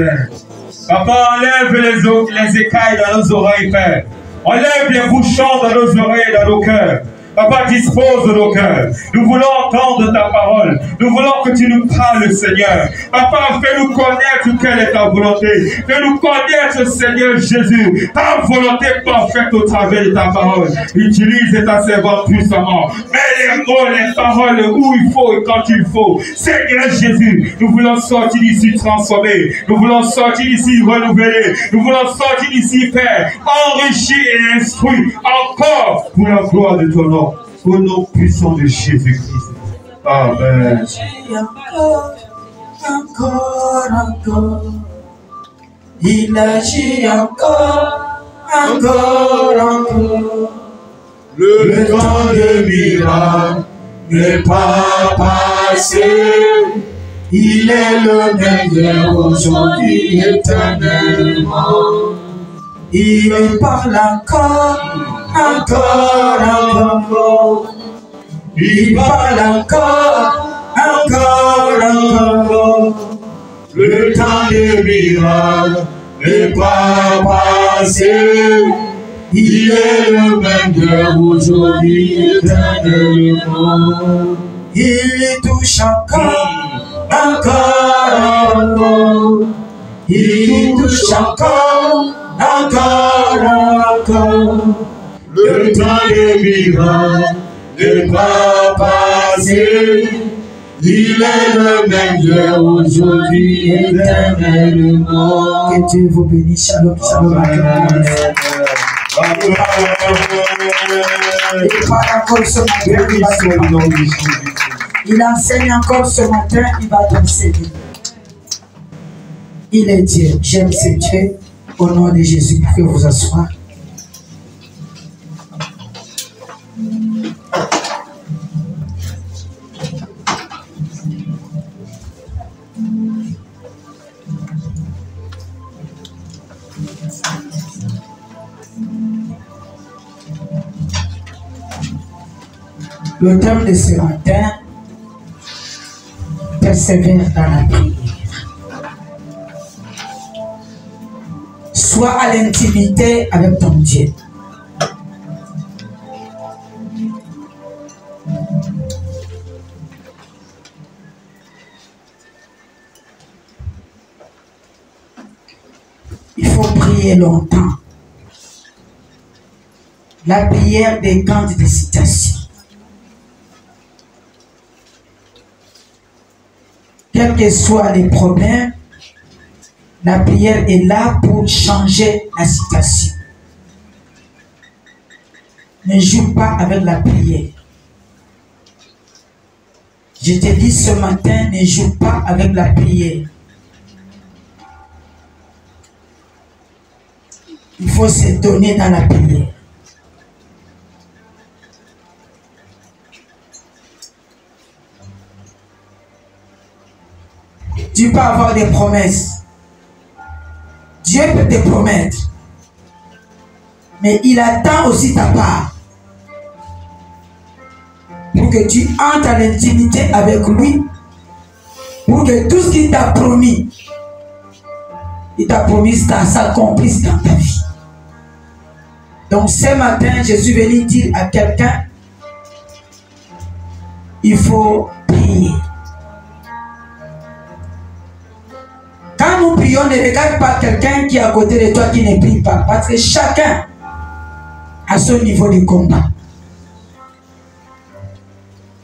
Père. Papa, enlève les écailles dans nos oreilles, Père. Enlève les bouchons dans nos oreilles et dans nos cœurs. Papa, dispose de nos cœurs. Nous voulons entendre ta parole. Nous voulons que tu nous parles, Seigneur. Papa, fais-nous connaître quelle est ta volonté. Fais-nous connaître, Seigneur Jésus, ta volonté parfaite au travers de ta parole. Utilise ta servante puissamment. Mets les mots, les paroles où il faut et quand il faut. Seigneur Jésus, nous voulons sortir d'ici transformés. Nous voulons sortir d'ici renouvelés. Nous voulons sortir d'ici, Père, enrichis et instruits encore pour la gloire de ton nom. Au nom puissant de Jésus-Christ. Amen. Encore. Il agit encore. Le temps de miracle n'est pas passé. Il est le meilleur aujourd'hui éternellement. Il parle encore. Il parle encore. Le temps des miracles n'est pas passé. Il est le même Dieu aujourd'hui éternellement. Il touche encore. Il touche encore. Le temps des miracles n'est pas passé. Il est le même Dieu aujourd'hui éternellement. Que Dieu vous bénisse. Shalom, shalom. Il enseigne encore ce matin, il va t'enseigner. Il est Dieu. J'aime ce Dieu. Au nom de Jésus, vous pouvez vous asseoir. Le thème de ce matin, persévère dans la prière. Sois à l'intimité avec ton Dieu. Il faut prier longtemps. La prière dégage des citations. Quels que soient les problèmes, la prière est là pour changer la situation. Ne joue pas avec la prière. Je te dis ce matin, ne joue pas avec la prière. Il faut se donner dans la prière. Tu peux avoir des promesses. Dieu peut te promettre. Mais il attend aussi ta part. Pour que tu entres à l'intimité avec lui. Pour que tout ce qu'il t'a promis, il t'a promis ça s'accomplisse dans ta vie. Donc ce matin, je suis venu dire à quelqu'un, il faut prier. Quand nous prions, ne regarde pas quelqu'un qui est à côté de toi qui ne prie pas. Parce que chacun a son niveau de combat.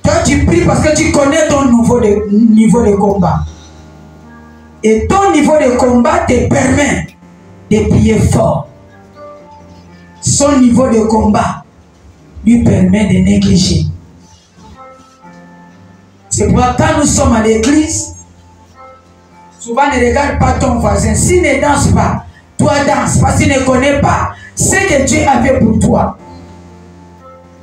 Toi, tu pries parce que tu connais ton niveau de combat. Et ton niveau de combat te permet de prier fort. Son niveau de combat lui permet de négliger. C'est pourquoi quand nous sommes à l'église, souvent ne regarde pas ton voisin. S'il ne danse pas, toi danse. Parce qu'il ne connaît pas ce que Dieu a fait pour toi.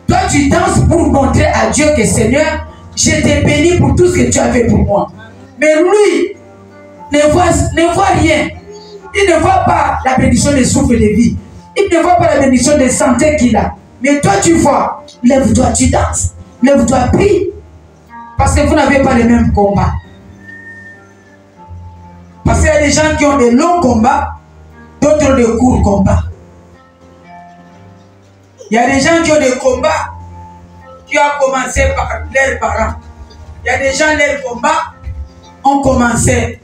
Toi tu danses pour montrer à Dieu que Seigneur, je t'ai béni pour tout ce que tu as fait pour moi. Mais lui ne voit rien. Il ne voit pas la bénédiction de souffle de vie. Il ne voit pas la bénédiction de santé qu'il a. Mais toi tu vois, lève-toi, tu danses. Lève-toi, prie. Parce que vous n'avez pas le même combat. Parce qu'il y a des gens qui ont des longs combats, d'autres de courts combats. Il y a des gens qui ont des combats qui ont commencé par leurs parents. Il y a des gens, leurs combats ont commencé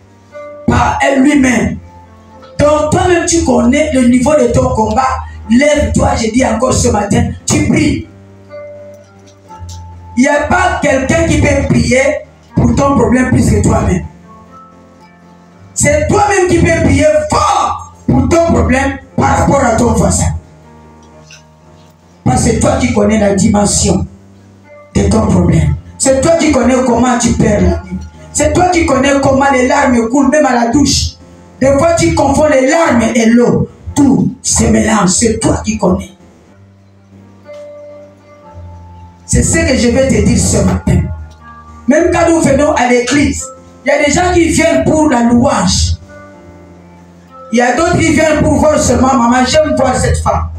par lui-même. Donc toi-même, tu connais le niveau de ton combat. Lève-toi, je dis encore ce matin, tu pries. Il n'y a pas quelqu'un qui peut prier pour ton problème plus que toi-même. C'est toi-même qui peux prier fort pour ton problème par rapport à ton voisin. Parce que c'est toi qui connais la dimension de ton problème. C'est toi qui connais comment tu perds la nuit. C'est toi qui connais comment les larmes coulent même à la douche. Des fois tu confonds les larmes et l'eau. Tout se mélange. C'est toi qui connais. C'est ce que je vais te dire ce matin. Même quand nous venons à l'église, il y a des gens qui viennent pour la louange. Il y a d'autres qui viennent pour voir seulement maman, j'aime voir cette femme.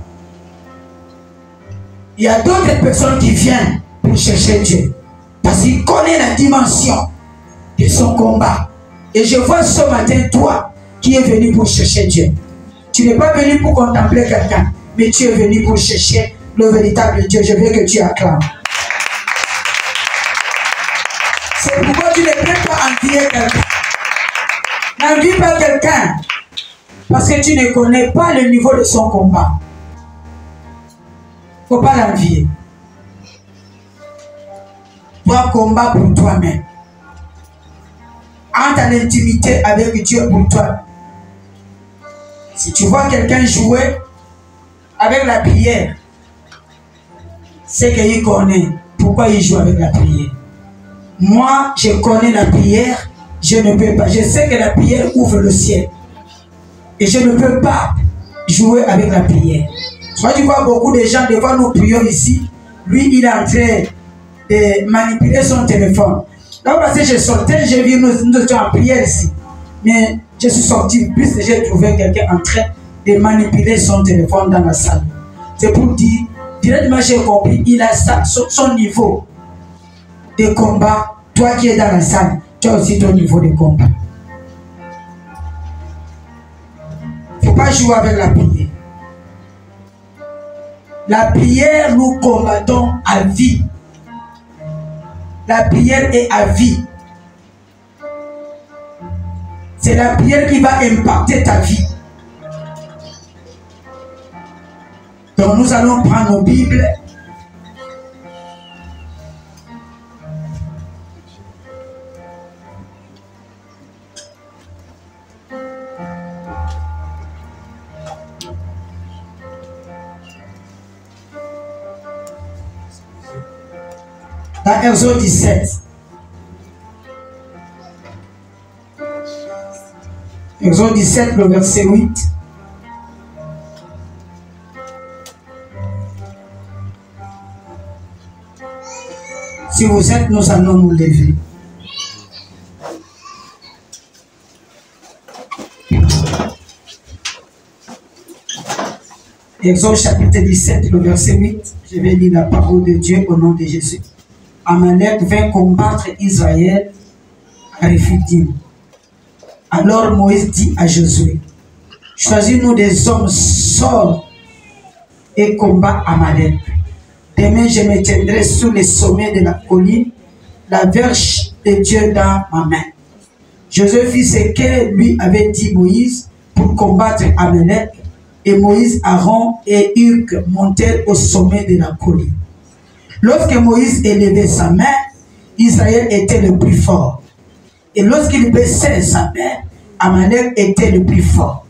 Il y a d'autres personnes qui viennent pour chercher Dieu. Parce qu'il connaît la dimension de son combat. Et je vois ce matin, toi, qui es venu pour chercher Dieu. Tu n'es pas venu pour contempler quelqu'un, mais tu es venu pour chercher le véritable Dieu. Je veux que tu acclames. C'est pourquoi tu ne peux pas envier quelqu'un. N'envie pas quelqu'un. Parce que tu ne connais pas le niveau de son combat. Il ne faut pas l'envier. Toi, combat pour toi-même. Entre en intimité avec Dieu pour toi. Si tu vois quelqu'un jouer avec la prière, c'est qu'il connaît pourquoi il joue avec la prière. Moi, je connais la prière, je ne peux pas. Je sais que la prière ouvre le ciel. Et je ne peux pas jouer avec la prière. Soit tu vois beaucoup de gens devant nous prions ici, lui il est en train de manipuler son téléphone. Là parce que je sortais, j'ai vu nous étions en prière ici. Mais je suis sorti plus et j'ai trouvé quelqu'un en train de manipuler son téléphone dans la salle. C'est pour dire, directement j'ai compris, il a son niveau de combat. Toi qui es dans la salle, tu as aussi ton niveau de combat. Il ne faut pas jouer avec la prière. La prière, nous combattons à vie. La prière est à vie. C'est la prière qui va impacter ta vie. Donc nous allons prendre nos Bibles. Dans Exode 17. Exode 17, le verset 8. Si vous êtes, nous allons nous lever. Exode chapitre 17, le verset 8. Je vais lire la parole de Dieu au nom de Jésus. Amalek vint combattre Israël à Rephidim. Alors Moïse dit à Josué, choisis-nous des hommes sorts et combat Amalek. Demain je me tiendrai sous les sommets de la colline, la verge de Dieu dans ma main. Josué fit ce que lui avait dit Moïse pour combattre Amalek, et Moïse, Aaron et Hugues montèrent au sommet de la colline. Lorsque Moïse élevait sa main, Israël était le plus fort. Et lorsqu'il baissait sa main, Amalek était le plus fort.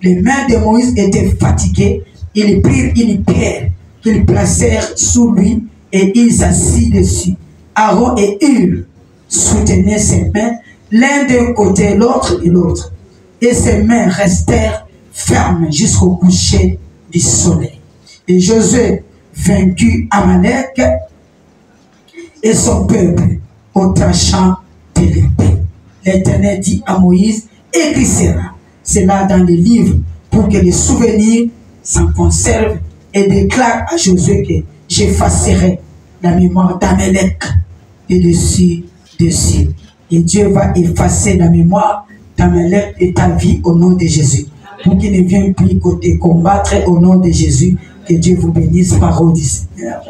Les mains de Moïse étaient fatiguées. Ils prirent une pierre qu'ils placèrent sous lui et il s'assit dessus. Aaron et Hugues soutenaient ses mains, l'un d'un côté, l'autre de l'autre. Et ses mains restèrent fermes jusqu'au coucher du soleil. Et Josué vaincu Amalek et son peuple au tranchant de l'épée. L'Éternel dit à Moïse, écrira cela dans les livres pour que les souvenirs s'en conservent, et déclare à Josué que j'effacerai la mémoire d'Amalek et dessus. Et Dieu va effacer la mémoire ta malheur et ta vie au nom de Jésus. Pour qu'il ne vienne plus te combattre au nom de Jésus. Que Dieu vous bénisse, parole du Seigneur.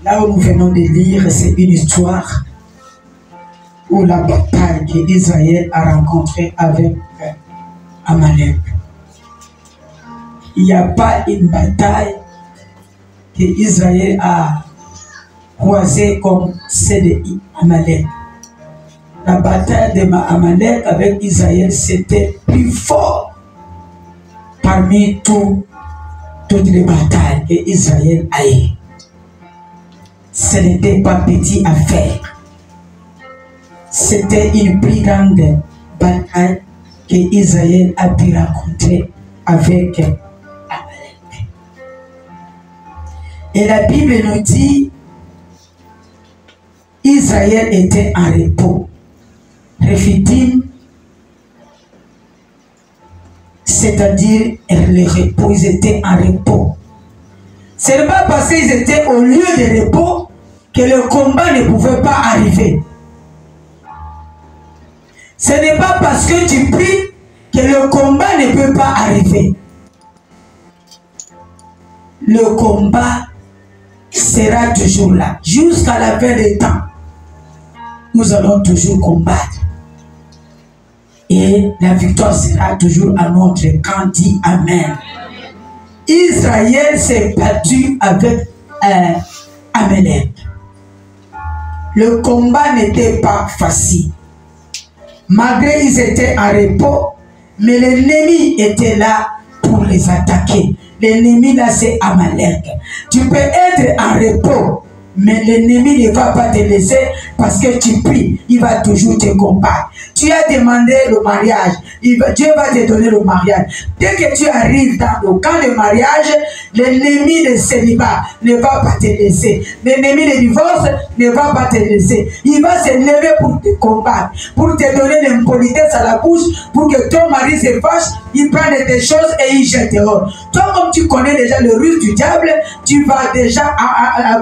Là où nous venons de lire, c'est une histoire où la bataille qu'Israël a rencontrée avec Amalek. Il n'y a pas une bataille qu'Israël a croisée comme celle d'Amalek. La bataille de Amalek avec Israël, c'était plus fort parmi toutes les batailles qu'Israël a eues. Ce n'était pas petit à faire. C'était une plus grande bataille qu'Israël a pu rencontrer avec Amalek. Et la Bible nous dit Israël était en repos. Rephidim, c'est-à-dire le repos, ils étaient en repos. Ce n'est pas parce qu'ils étaient au lieu de repos que le combat ne pouvait pas arriver. Ce n'est pas parce que tu pries que le combat ne peut pas arriver. Le combat sera toujours là. Jusqu'à la fin des temps, nous allons toujours combattre. Et la victoire sera toujours à notre camp. Dit Amen. Israël s'est battu avec Amalek. Le combat n'était pas facile. Malgré qu'ils étaient en repos, mais l'ennemi était là pour les attaquer. L'ennemi là, c'est Amalek. Tu peux être en repos, mais l'ennemi ne va pas te laisser parce que tu pries. Il va toujours te combattre. Tu as demandé le mariage. Dieu va te donner le mariage. Dès que tu arrives dans le camp de mariage, l'ennemi de célibat ne va pas te laisser. L'ennemi de divorce ne va pas te laisser. Il va se lever pour te combattre, pour te donner l'impolitesse à la bouche, pour que ton mari se fâche, il prenne tes choses et il jette dehors. Toi, comme tu connais déjà le ruse du diable, tu vas déjà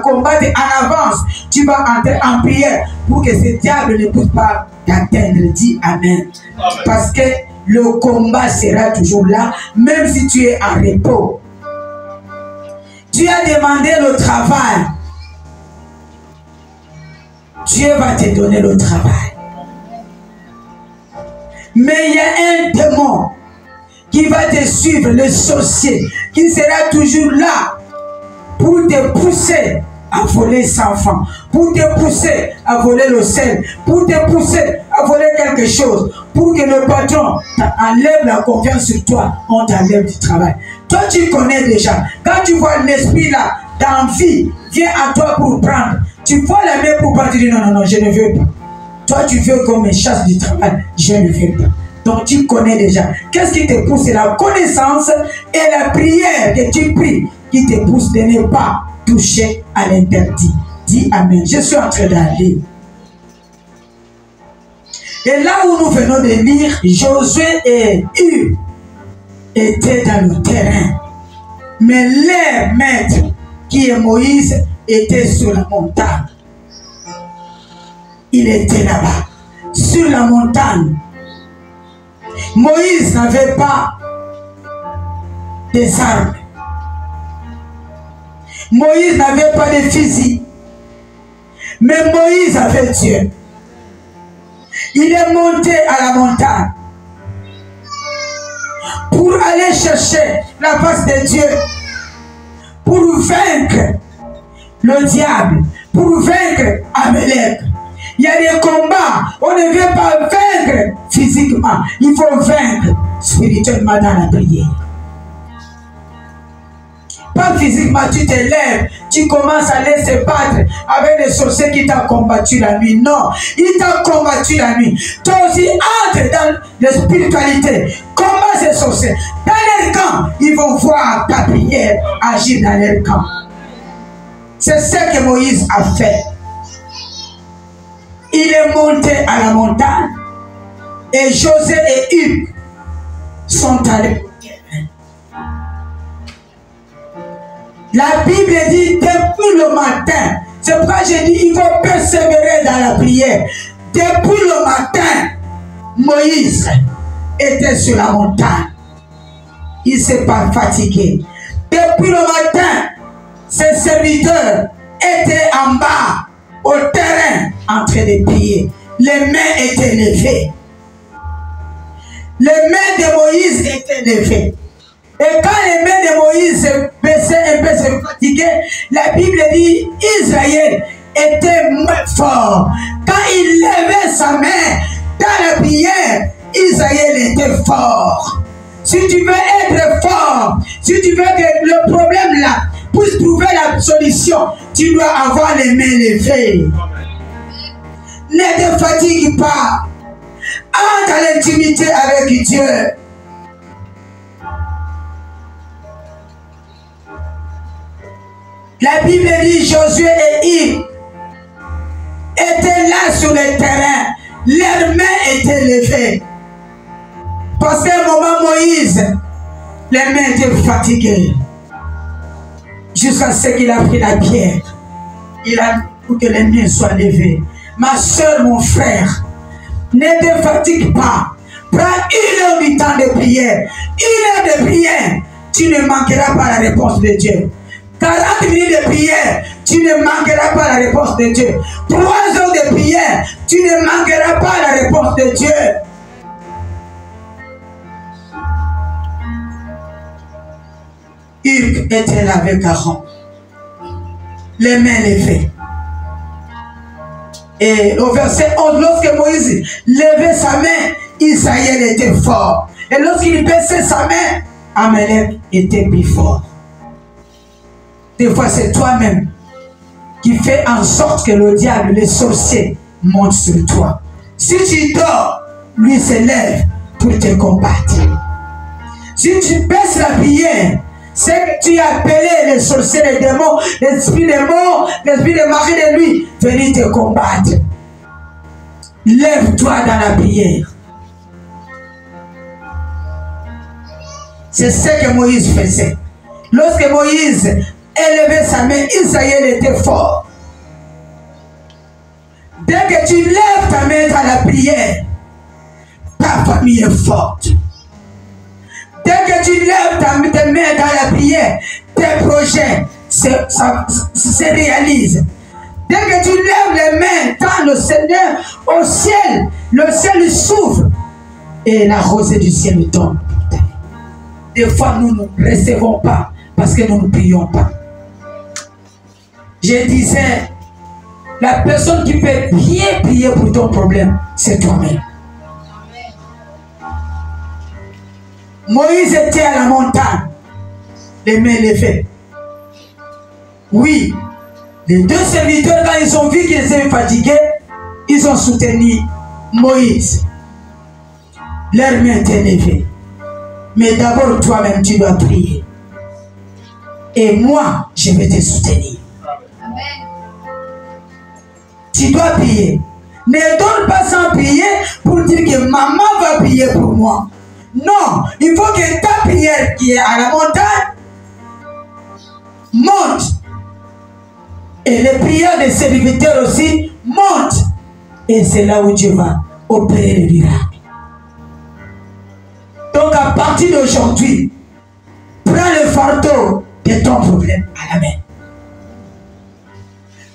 combattre en avance. Tu vas entrer en prière pour que ce diable ne puisse pas t'atteindre. Dis Amen. Parce que le combat sera toujours là, même si tu es en repos. Tu as demandé le travail. Dieu va te donner le travail. Mais il y a un démon qui va te suivre, le sorcier, qui sera toujours là pour te pousser à voler sans enfants, pour te pousser à voler le sel, pour te pousser à voler quelque chose, pour que le patron enlève la confiance sur toi, on t'enlève du travail. Toi, tu connais déjà. Quand tu vois l'esprit là, d'envie, vient à toi pour prendre. Tu vois la main pour pas dire non, non, non, je ne veux pas. Toi, tu veux qu'on me chasse du travail, je ne veux pas. Donc, tu connais déjà. Qu'est-ce qui te pousse? C'est la connaissance et la prière que tu pries qui te pousse de ne pas toucher à l'interdit. Dis Amen. Je suis en train d'aller. Et là où nous venons de lire, Josué et Hur étaient dans le terrain. Mais leur maître, qui est Moïse, était sur la montagne. Il était là-bas, sur la montagne. Moïse n'avait pas des armes. Moïse n'avait pas de fusil. Mais Moïse avait Dieu. Il est monté à la montagne pour aller chercher la face de Dieu, pour vaincre le diable, pour vaincre Amalek. Il y a des combats, on ne veut pas vaincre physiquement, il faut vaincre spirituellement dans la prière. Pas physiquement, tu te lèves, tu commences à aller se battre avec les sorciers qui t'ont combattu la nuit. Non, ils t'ont combattu la nuit. Toi aussi, entre dans la spiritualité. Combat ces sorciers. Dans leur camp, ils vont voir ta prière agir dans leur camp. C'est ce que Moïse a fait. Il est monté à la montagne et Josué et Hur sont allés. La Bible dit depuis le matin. C'est pourquoi j'ai dit il faut persévérer dans la prière. Depuis le matin, Moïse était sur la montagne. Il ne s'est pas fatigué. Depuis le matin, ses serviteurs étaient en bas, au terrain, en train de prier. Les mains étaient levées. Les mains de Moïse étaient levées. Et quand les mains de Moïse se baissaient un peu, se fatiguaient, la Bible dit Israël était moins fort. Quand il levait sa main dans la prière, Israël était fort. Si tu veux être fort, si tu veux que le problème là puisse trouver la solution, tu dois avoir les mains levées. Ne te fatigue pas. Entre à l'intimité avec Dieu. La Bible dit Josué et Yves étaient là sur le terrain. Leurs mains étaient levées. Parce qu'à un moment, Moïse, les mains étaient fatiguées. Jusqu'à ce qu'il a pris la pierre. Il a dit pour que les mains soient levées. Ma soeur, mon frère, ne te fatigue pas. Prends 1 heure du temps de prière. 1 heure de prière, tu ne manqueras pas la réponse de Dieu. 40 minutes de prière, tu ne manqueras pas la réponse de Dieu. 3 heures de prière, tu ne manqueras pas la réponse de Dieu. Hugues était là avec Aaron, les mains levées. Et au verset 11, lorsque Moïse levait sa main, Israël était fort. Et lorsqu'il baissait sa main, Amalek était plus fort. Des fois, c'est toi-même qui fais en sorte que le diable, les sorciers, montent sur toi. Si tu dors, lui se lève pour te combattre. Si tu baisses la prière, c'est que tu as appelé les sorciers, les démons, l'esprit des morts, l'esprit de mari de lui, venir te combattre. Lève-toi dans la prière. C'est ce que Moïse faisait. Lorsque Moïse élevait sa main, Israël était fort. Dès que tu lèves ta main dans la prière, ta famille est forte. Dès que tu lèves ta main dans la prière, tes projets se réalisent. Dès que tu lèves les mains dans le Seigneur au ciel, le ciel s'ouvre et la rosée du ciel tombe. Des fois, nous ne recevons pas parce que nous ne prions pas. Je disais, la personne qui peut bien prier pour ton problème, c'est toi-même. Moïse était à la montagne, les mains levées. Oui, les 2 serviteurs, quand ils ont vu qu'ils étaient fatigués, ils ont soutenu Moïse. Leurs mains étaient levées. Mais d'abord, toi-même, tu dois prier. Et moi, je vais te soutenir. Amen. Tu dois prier. Ne donne pas sans prier pour dire que maman va prier pour moi. Non, il faut que ta prière qui est à la montagne monte. Et les prières des serviteurs aussi montent. Et c'est là où Dieu va opérer le miracle. Donc à partir d'aujourd'hui, prends le fardeau de ton problème à la main.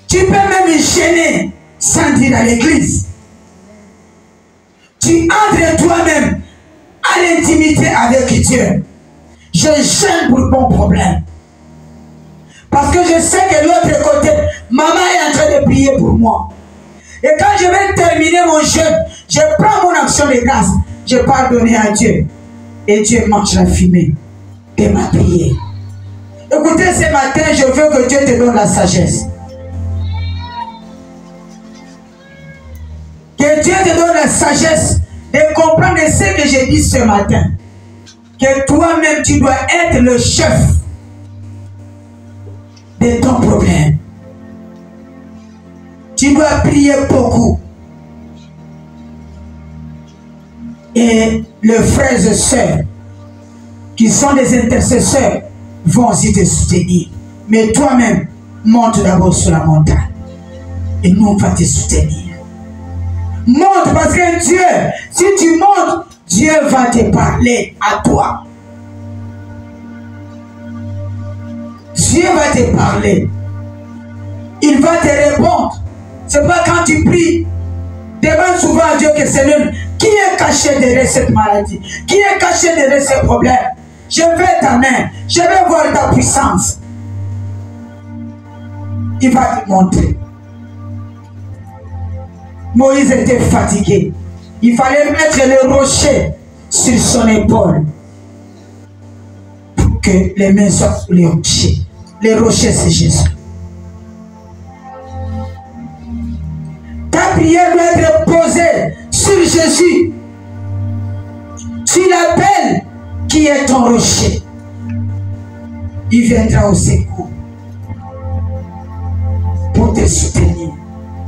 Tu peux même gêner sans dire à l'église. Tu entres toi-même à l'intimité avec Dieu. Je gêne pour mon problème. Parce que je sais que l'autre côté, maman est en train de prier pour moi. Et quand je vais terminer mon jeûne, je prends mon action de grâce. Je pardonne à Dieu. Et Dieu mange la fumée de ma prière. Écoutez, ce matin, je veux que Dieu te donne la sagesse. Que Dieu te donne la sagesse de comprendre ce que j'ai dit ce matin. Que toi-même, tu dois être le chef de ton problème. Tu dois prier beaucoup. Et les frères et sœurs qui sont des intercesseurs vont aussi te soutenir. Mais toi-même, monte d'abord sur la montagne. Et nous, on va te soutenir. Monte parce que Dieu, si tu montes, Dieu va te parler à toi. Dieu va te parler. Il va te répondre. C'est pas quand tu pries. Demande souvent à Dieu que Seigneur, qui est caché derrière cette maladie? Qui est caché derrière ce problème? Je vais ta main. Je vais voir ta puissance. Il va te montrer. Moïse était fatigué. Il fallait mettre le rocher sur son épaule pour que les mains soient sur les rochers. Les rochers, c'est Jésus. Ta prière doit être posée sur Jésus. Tu l'appelles qui est ton rocher. Il viendra au secours pour te soutenir.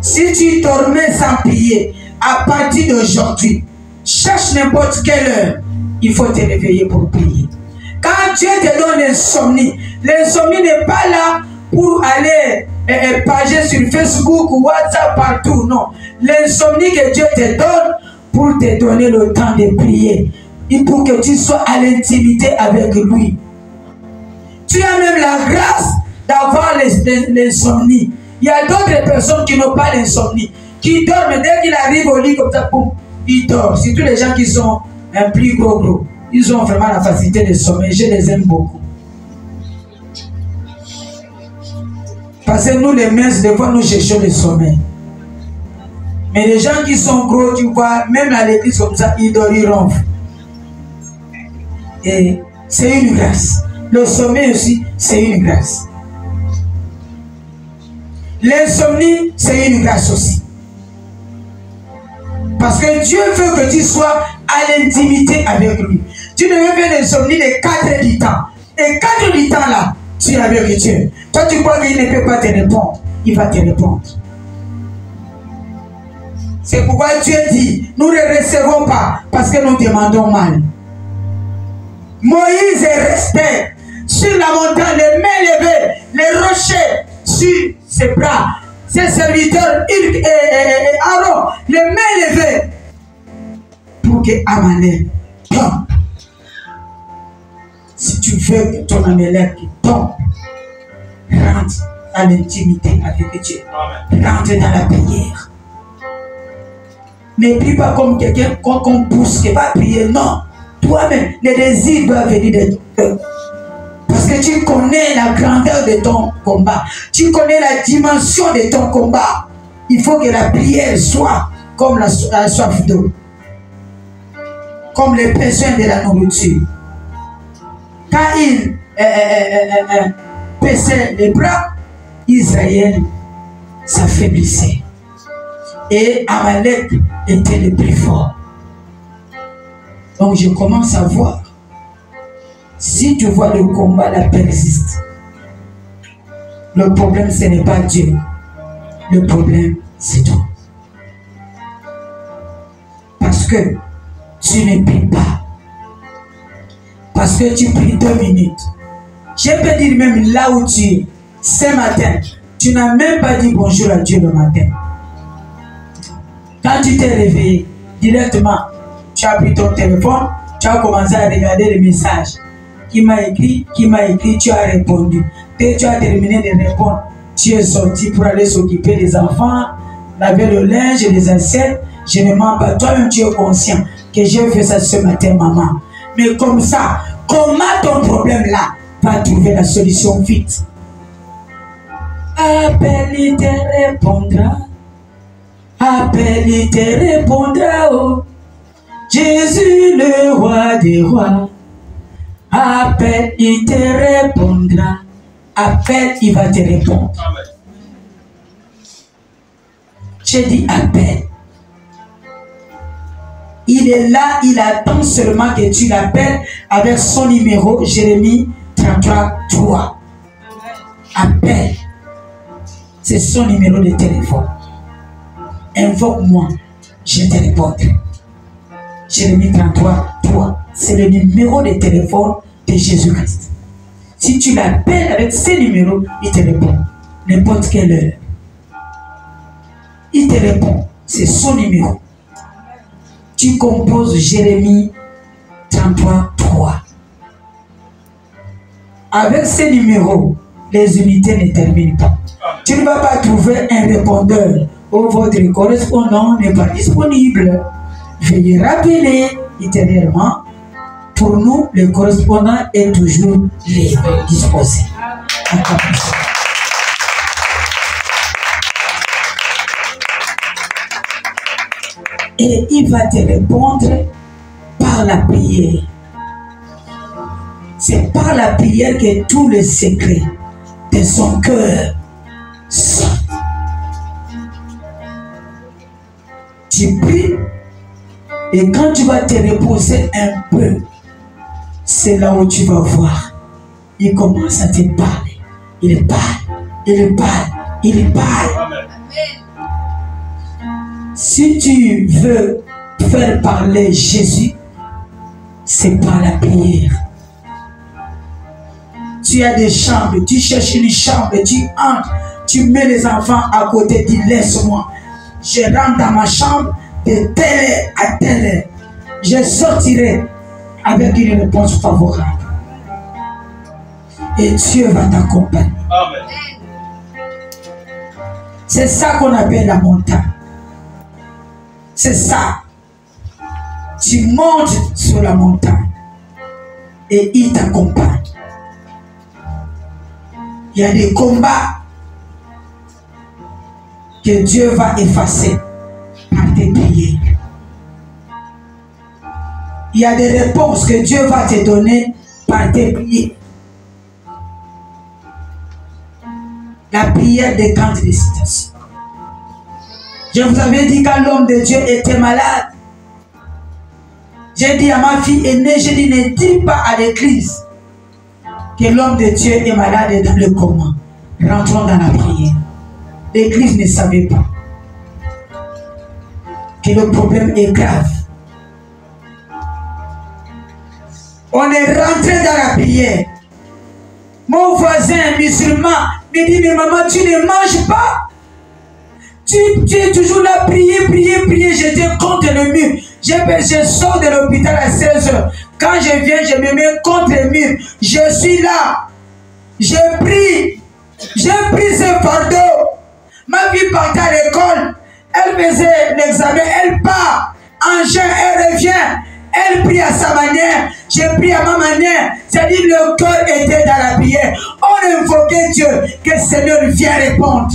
Si tu dormais sans prier, à partir d'aujourd'hui, cherche n'importe quelle heure, il faut te réveiller pour prier. Quand Dieu te donne l'insomnie, l'insomnie n'est pas là pour aller pager sur Facebook ou WhatsApp partout, non. L'insomnie que Dieu te donne pour te donner le temps de prier, et pour que tu sois à l'intimité avec lui. Tu as même la grâce d'avoir l'insomnie. Il y a d'autres personnes qui n'ont pas l'insomnie, qui dorment dès qu'il arrive au lit comme ça, boum, ils dorment. Surtout les gens qui sont un plus gros. Ils ont vraiment la facilité de sommeil. Je les aime beaucoup. Parce que nous les minces, des fois nous cherchons le sommeil. Mais les gens qui sont gros, tu vois, même à l'église comme ça, ils dorment, ils ronflent. Et c'est une grâce. Le sommeil aussi, c'est une grâce. L'insomnie, c'est une grâce aussi. Parce que Dieu veut que tu sois à l'intimité avec lui. Tu devais faire l'insomnie les 4 heures du temps. Et 4 heures du temps là, tu es avec Dieu. Toi, tu crois qu'il ne peut pas te répondre. Il va te répondre. C'est pourquoi Dieu dit, nous ne recevons pas parce que nous demandons mal. Moïse est resté sur la montagne, les mains levées, les rochers sur ses bras. Ses serviteurs, et Aaron, les mains levées pour que Amalek tombe. Si tu veux que ton Amalek tombe, rentre à l'intimité avec Dieu. Rentre dans la prière. Ne prie pas comme quelqu'un qu'on pousse, qui va prier. Non. Toi-même, les désirs doivent venir de ton cœur. Parce que tu connais la grandeur de ton combat. Tu connais la dimension de ton combat. Il faut que la prière soit comme la soif d'eau. Comme les besoins de la nourriture. Quand il baissait les bras, Israël s'affaiblissait. Et Amalek était le plus fort. Donc je commence à voir. Si tu vois le combat là persiste, le problème ce n'est pas Dieu. Le problème c'est toi. Parce que tu ne pries pas. Parce que tu pries 2 minutes. Je peux dire même là où tu es, ce matin, tu n'as même pas dit bonjour à Dieu le matin. Quand tu t'es réveillé, directement, tu as pris ton téléphone, tu as commencé à regarder les messages. Qui m'a écrit, tu as répondu. Dès que tu as terminé de répondre, tu es sorti pour aller s'occuper des enfants, laver le linge, les assiettes. Je ne mens pas. Toi-même, tu es conscient que j'ai fait ça ce matin, maman. Mais comme ça, comment ton problème-là va trouver la solution vite? Appelle, il te répondra. Appelle, il te répondra. Oh. Jésus, le roi des rois. Appelle, il te répondra. Appelle, il va te répondre. J'ai dit appelle. Il est là, il attend seulement que tu l'appelles avec son numéro, Jérémie 33 3. Appelle. C'est son numéro de téléphone. Invoque-moi, je te répondrai. Jérémie 33 3. C'est le numéro de téléphone de Jésus-Christ. Si tu l'appelles avec ces numéros, il te répond. N'importe quelle heure. Il te répond. C'est son numéro. Tu composes Jérémie 33, 3. Avec ces numéros, les unités ne terminent pas. Tu ne vas pas trouver un répondeur où votre correspondant n'est pas disponible. Veuillez rappeler ultérieurement. Pour nous, le correspondant est toujours libre, disposé. Et il va te répondre par la prière. C'est par la prière que tous les secrets de son cœur sont. Tu pries et quand tu vas te reposer un peu, c'est là où tu vas voir. Il commence à te parler. Il parle, il parle, il parle. Si tu veux faire parler Jésus, c'est par la prière. Tu as des chambres, tu cherches une chambre, tu entres, tu mets les enfants à côté, dis laisse-moi. Je rentre dans ma chambre de telle heure à telle heure. Je sortirai avec une réponse favorable. Et Dieu va t'accompagner. C'est ça qu'on appelle la montagne. C'est ça. Tu montes sur la montagne et il t'accompagne. Il y a des combats que Dieu va effacer par tes prières. Il y a des réponses que Dieu va te donner par tes prières. La prière décante les situations. Je vous avais dit quand l'homme de Dieu était malade. J'ai dit à ma fille aînée, j'ai dit ne dis pas à l'église que l'homme de Dieu est malade et dans le coma. Rentrons dans la prière. L'église ne savait pas que le problème est grave. On est rentré dans la prière. Mon voisin musulman me dit, mais maman, tu ne manges pas. Tu es toujours là, prier. J'étais contre le mur. Je sors de l'hôpital à 16h. Quand je viens, je me mets contre le mur. Je suis là. J'ai pris ce fardeau. Ma fille partait à l'école. Elle faisait l'examen. Elle part. En juin, elle revient. Elle prie à sa manière. J'ai pris à ma manière. C'est-à-dire le cœur était dans la prière. On invoquait Dieu. Que le Seigneur vienne répondre.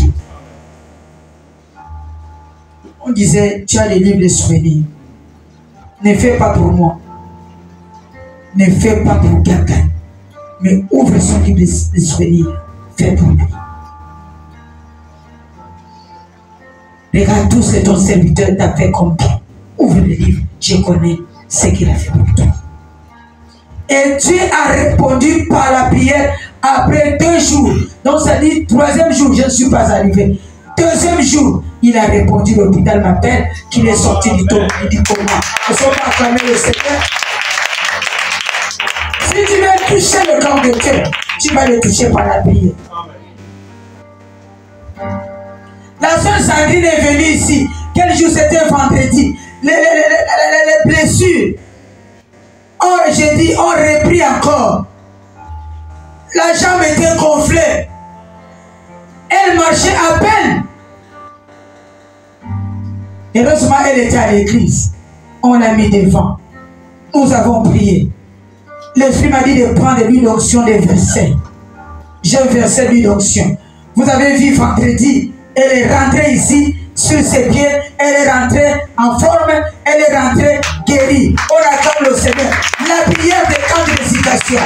On disait, tu as les livres de souvenirs. Ne fais pas pour moi. Ne fais pas pour quelqu'un. Mais ouvre son livre de souvenirs. Fais pour lui. Regarde tout ce que ton serviteur t'a fait comme bien. Ouvre le livre. Je connais ce qu'il a fait pour toi. Et Dieu a répondu par la prière après 2 jours. Donc ça dit, 3e jour, je ne suis pas arrivé. 2e jour, il a répondu, l'hôpital m'appelle, qu'il est sorti du coma. Nous sommes acclamés le Seigneur. Si tu veux toucher le camp de Dieu, tu vas le toucher par la prière. La sœur Sandrine est venue ici. Quel jour c'était? Vendredi. Les blessures. J'ai dit, on reprit encore. La jambe était gonflée. Elle marchait à peine. Heureusement, elle était à l'église. On l'a mis devant. Nous avons prié. L'Esprit m'a dit de prendre l'huile d'onction des versets. J'ai versé l'huile d'onction. Vous avez vu vendredi, elle est rentrée ici sur ses pieds. Elle est rentrée en forme. Elle est rentrée guérie. On acclame le Seigneur. La prière de camp de récitation.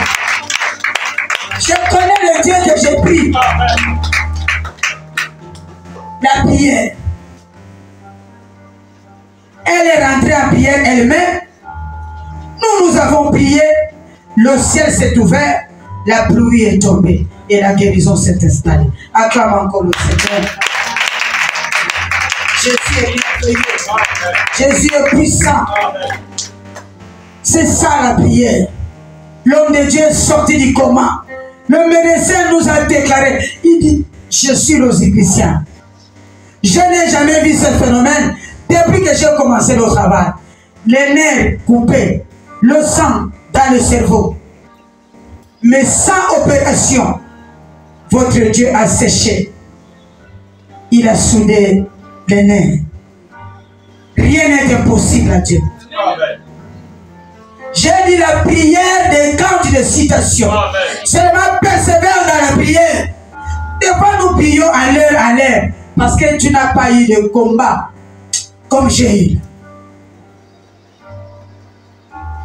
Je connais le Dieu que j'ai pris. La prière. Elle est rentrée en prière elle-même. Nous avons prié. Le ciel s'est ouvert. La pluie est tombée. Et la guérison s'est installée. Acclame encore le Seigneur. Jésus est merveilleux. Jésus est puissant. C'est ça la prière. L'homme de Dieu est sorti du coma. Le médecin nous a déclaré, il dit, je suis rosiclicien. Je n'ai jamais vu ce phénomène depuis que j'ai commencé le travail. Les nerfs coupés, le sang dans le cerveau. Mais sans opération, votre Dieu a séché. Il a soudé les nerfs. Rien n'est impossible à Dieu. Amen. J'ai dit la prière des cantes de citation. Seulement persévère dans la prière. Des fois nous prions à l'heure, parce que tu n'as pas eu de combat comme j'ai eu.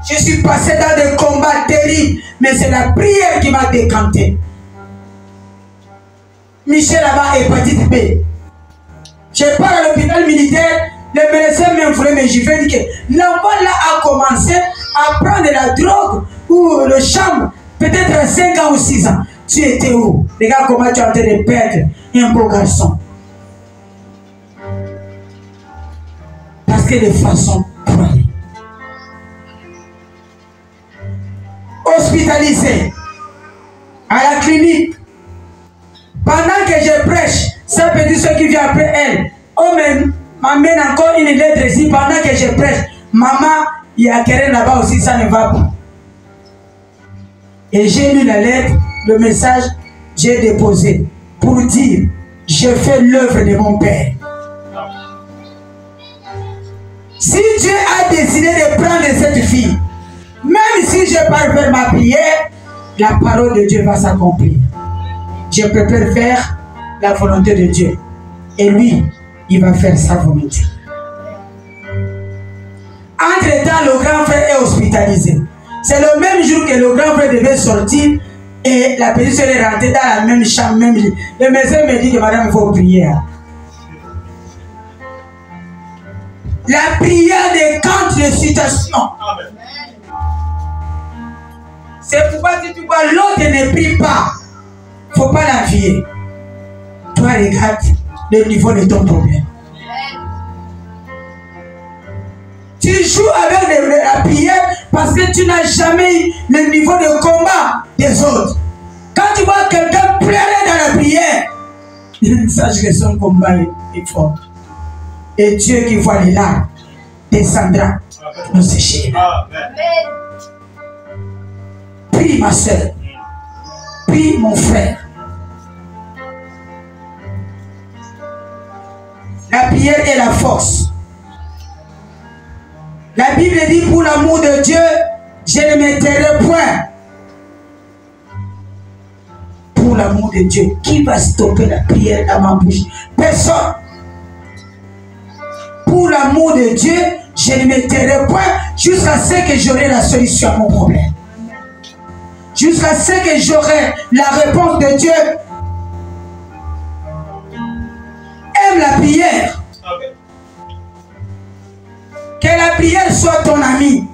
Je suis passé dans des combats terribles, mais c'est la prière qui m'a décanté. Michel avait hépatite B. Je pars à l'hôpital militaire, le médecin m'informe, mais je vais dire que l'enfant là a commencé à prendre de la drogue ou le chambre, peut-être à 5 ans ou 6 ans. Tu étais où? Regarde comment tu es en train de perdre un beau garçon. Parce que de façon croyée. Hospitalisé à la clinique. Pendant que je prêche, ça peut dire ce qui vient après elle. Oh, mais m'amène encore une lettre ici pendant que je prêche. Maman, il y a quelqu'un là-bas aussi, ça ne va pas. Et j'ai lu la lettre, le message, j'ai déposé pour dire, je fais l'œuvre de mon Père. Si Dieu a décidé de prendre cette fille, même si je pars faire ma prière, la parole de Dieu va s'accomplir. Je préfère faire la volonté de Dieu. Et lui, il va faire sa volonté. Entre-temps, le grand frère est hospitalisé. C'est le même jour que le grand frère devait sortir et la petite soeur est rentrée dans la même chambre, même lit. Le médecin me dit que madame, il faut prier. La prière des cantes de citation. C'est pourquoi si tu vois l'autre ne prie pas, il ne faut pas la fier. Toi, regarde le niveau de ton problème. Tu joues avec la prière parce que tu n'as jamais eu le niveau de combat des autres. Quand tu vois quelqu'un pleurer dans la prière, sache que son combat est fort. Et Dieu qui voit les larmes descendra nous sécher. Prie ma soeur. Prie mon frère. La prière est la force. La Bible dit pour l'amour de Dieu, je ne me tairai point. Pour l'amour de Dieu, qui va stopper la prière dans ma bouche? Personne. Pour l'amour de Dieu, je ne me tairai point jusqu'à ce que j'aurai la solution à mon problème. Jusqu'à ce que j'aurai la réponse de Dieu. Aime la prière. Que la prière soit ton ami.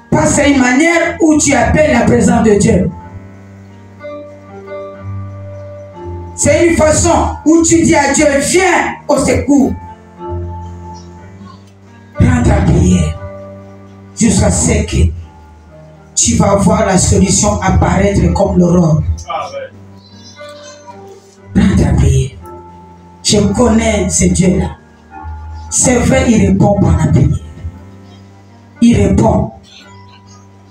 Parce que c'est une manière où tu appelles la présence de Dieu. C'est une façon où tu dis à Dieu, viens au secours. Prends ta prière jusqu'à ce que tu vas voir la solution apparaître comme l'aurore. Prends ta prière. Je connais ce Dieu-là. C'est vrai, il répond par la prière. Il répond.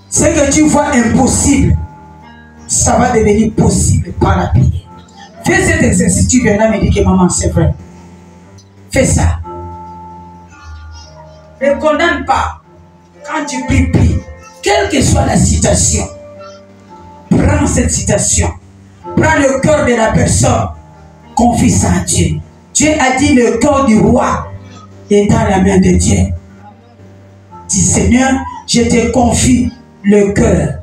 Ce que tu vois impossible, ça va devenir possible par la prière. Fais cet exercice, tu viendras me dire que maman, c'est vrai. Fais ça. Ne condamne pas. Quand tu pries, prie. Quelle que soit la situation, prends cette situation. Prends le cœur de la personne. Confie ça à Dieu. Dieu a dit le cœur du roi est dans la main de Dieu. Dis Seigneur, je te confie le cœur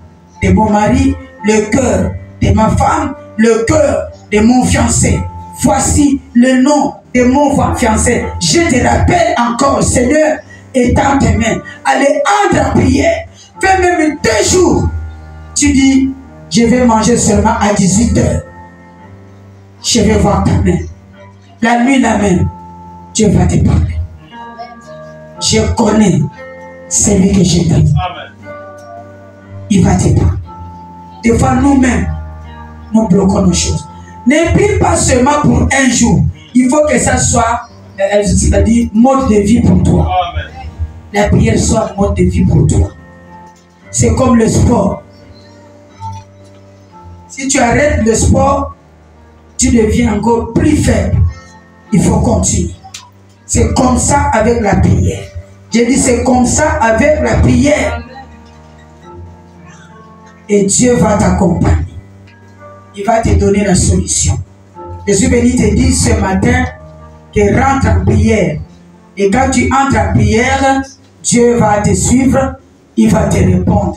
de mon mari, le cœur de ma femme, le cœur de mon fiancé. Voici le nom de mon fiancé. Je te rappelle encore, Seigneur, étends tes mains. Allez, entre en prière. Fais même 2 jours. Tu dis, je vais manger seulement à 18 h. Je vais voir ta main. La nuit, la même, Dieu va te parler. Je connais celui que je t'aime. Il va te parler. des fois nous-mêmes, nous bloquons nos choses. Ne prie pas seulement pour un jour. Il faut que ça soit, c'est-à-dire, mode de vie pour toi. Amen. La prière soit mode de vie pour toi. C'est comme le sport. Si tu arrêtes le sport, tu deviens encore plus faible. Il faut continuer. C'est comme ça avec la prière. J'ai dit c'est comme ça avec la prière. Et Dieu va t'accompagner. Il va te donner la solution. Jésus béni te dit ce matin que rentre en prière. Et quand tu entres en prière, Dieu va te suivre, il va te répondre.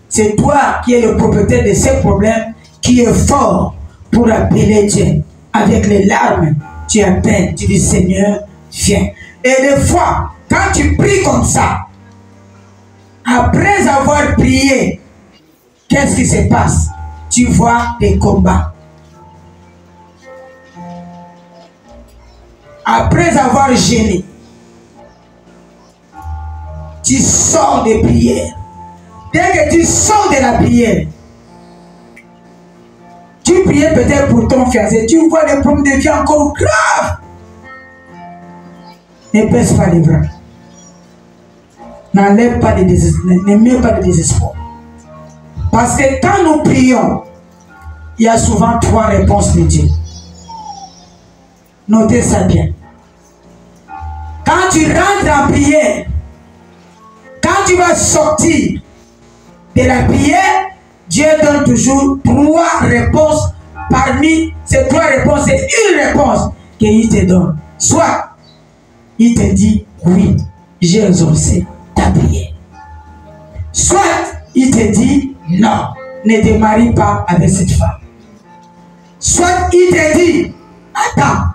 C'est toi qui es le propriétaire de ces problèmes, qui est fort pour appeler Dieu. Avec les larmes, tu appelles, tu dis Seigneur, viens. Et des fois, quand tu pries comme ça, après avoir prié, qu'est-ce qui se passe? Tu vois des combats. Après avoir gêné, tu sors de prière. Dès que tu sors de la prière, tu priais peut-être pour ton fiancé, tu vois des problèmes de vie encore graves. Ne baisse pas les bras. N'enlève pas de désespoir. Ne mets pas de désespoir. Parce que quand nous prions, il y a souvent 3 réponses de Dieu. Notez ça bien. Quand tu rentres en prière, quand tu vas sortir de la prière, Dieu donne toujours 3 réponses. Parmi ces 3 réponses, c'est une réponse qu'il te donne. Soit il te dit oui, j'ai exaucé ta prière. Soit il te dit non, ne te marie pas avec cette femme. Soit il te dit attends,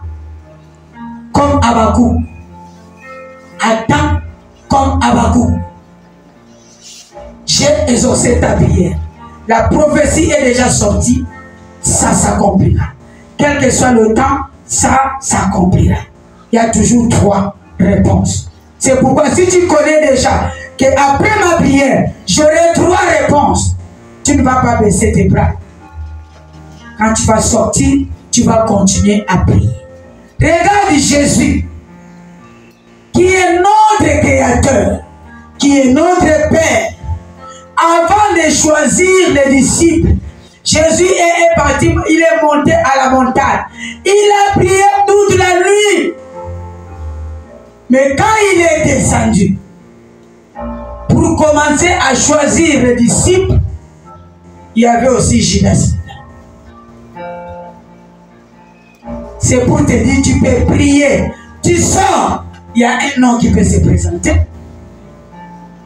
comme Habakkuk. Attends comme Habakkuk. J'ai exaucé ta prière. La prophétie est déjà sortie, ça s'accomplira. Quel que soit le temps, ça s'accomplira. Il y a toujours 3 réponses. C'est pourquoi si tu connais déjà qu'après ma prière, j'aurai 3 réponses, tu ne vas pas baisser tes bras. Quand tu vas sortir, tu vas continuer à prier. Regarde Jésus, qui est notre Créateur, qui est notre Père. Avant de choisir les disciples, Jésus est parti, il est monté à la montagne. Il a prié toute la nuit. Mais quand il est descendu, pour commencer à choisir les disciples, il y avait aussi Judas. C'est pour te dire, tu peux prier. Tu sors, il y a un nom qui peut se présenter.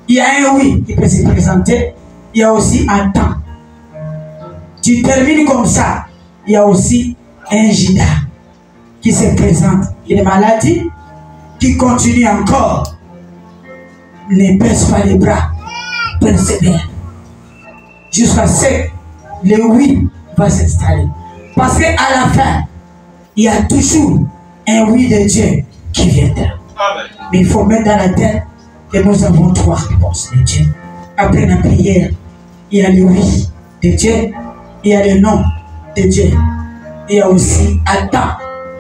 Il y a un oui qui peut se présenter. Il y a aussi un temps. Tu termines comme ça. Il y a aussi un Judas qui se présente. Il est maladie, qui continue encore. Ne baisse pas les bras. Persévère. Jusqu'à ce que le oui va s'installer. Parce qu'à la fin, il y a toujours un oui de Dieu qui viendra. Mais il faut mettre dans la tête que nous avons 3 réponses de Dieu. Après la prière, il y a le oui de Dieu, il y a le non de Dieu. Il y a aussi un temps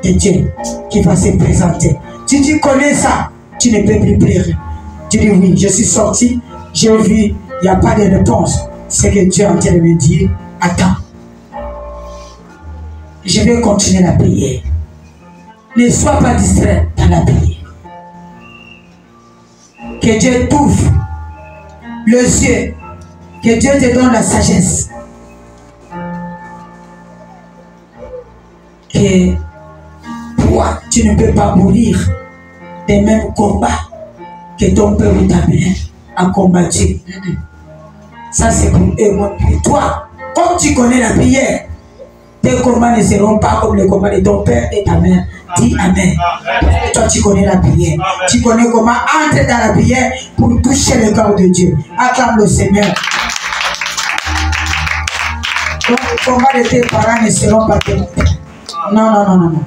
de Dieu qui va se présenter. Si tu connais ça, tu ne peux plus pleurer. Tu dis oui, je suis sorti, j'ai vu, il n'y a pas de réponse. C'est que Dieu est en train de me dire, attends, je vais continuer la prière. Ne sois pas distrait dans la prière. Que Dieu t'ouvre les yeux. Que Dieu te donne la sagesse. Que toi, tu ne peux pas mourir des mêmes combats que ton père ou ta mère a combattu. Ça, c'est pour eux. Et toi, comme tu connais la prière, tes combats ne seront pas comme les combats de ton père et ta mère. Dis Amen. Et toi, tu connais la prière. Amen. Tu connais comment entrer dans la prière pour toucher le corps de Dieu. Acclame le Seigneur. Donc, les combats de tes parents ne seront pas tes combats. Non, non, non, non, non.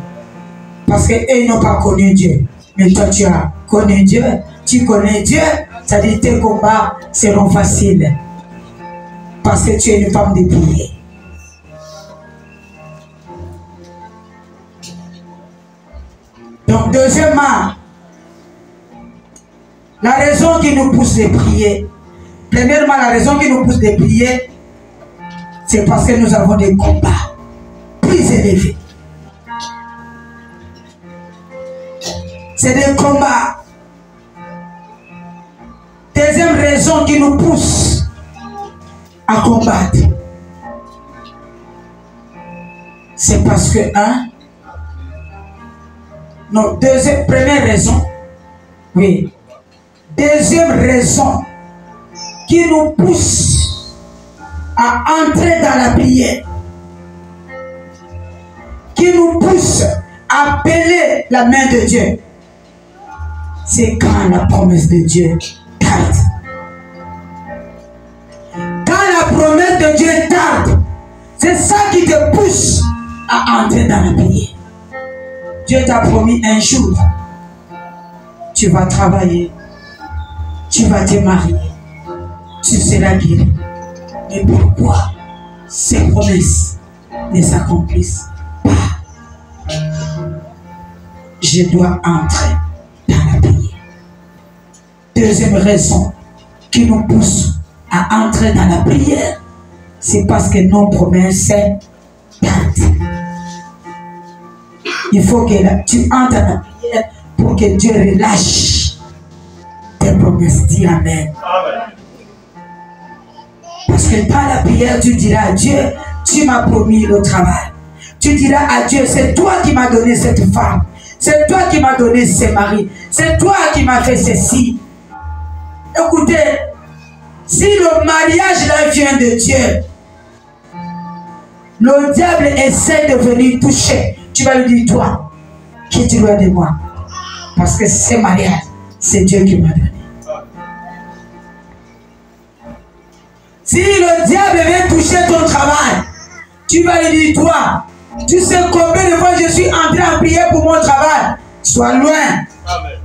Parce qu'eux n'ont pas connu Dieu. Mais toi, tu as connu Dieu. Tu connais Dieu. C'est-à-dire tes combats seront faciles. Parce que tu es une femme de prière. Premièrement, la raison qui nous pousse de prier, c'est parce que nous avons des combats plus élevés. C'est des combats. Deuxième raison qui nous pousse à combattre, c'est parce que, première raison, oui. Deuxième raison qui nous pousse à entrer dans la prière, qui nous pousse à appeler la main de Dieu, c'est quand la promesse de Dieu tarde. Quand la promesse de Dieu tarde, c'est ça qui te pousse à entrer dans la prière. Dieu t'a promis un jour, tu vas travailler, tu vas te marier, tu seras guéri. Mais pourquoi ces promesses ne s'accomplissent pas? Je dois entrer dans la prière. Deuxième raison qui nous pousse à entrer dans la prière, c'est parce que nos promesses tardent. Il faut que tu entres dans la prière pour que Dieu relâche tes promesses. Dis Amen. Parce que dans la prière, tu diras à Dieu, tu m'as promis le travail. Tu diras à Dieu, c'est toi qui m'as donné cette femme. C'est toi qui m'as donné ce mari. C'est toi qui m'as fait ceci. Écoutez, si le mariage là vient de Dieu, le diable essaie de venir toucher. Tu vas lui dire, toi, qui tu dois de moi? Parce que ce mariage, c'est Dieu qui m'a donné. Si le diable vient toucher ton travail, tu vas lui dire, toi, tu sais combien de fois je suis entré en prière pour mon travail? Sois loin. Amen.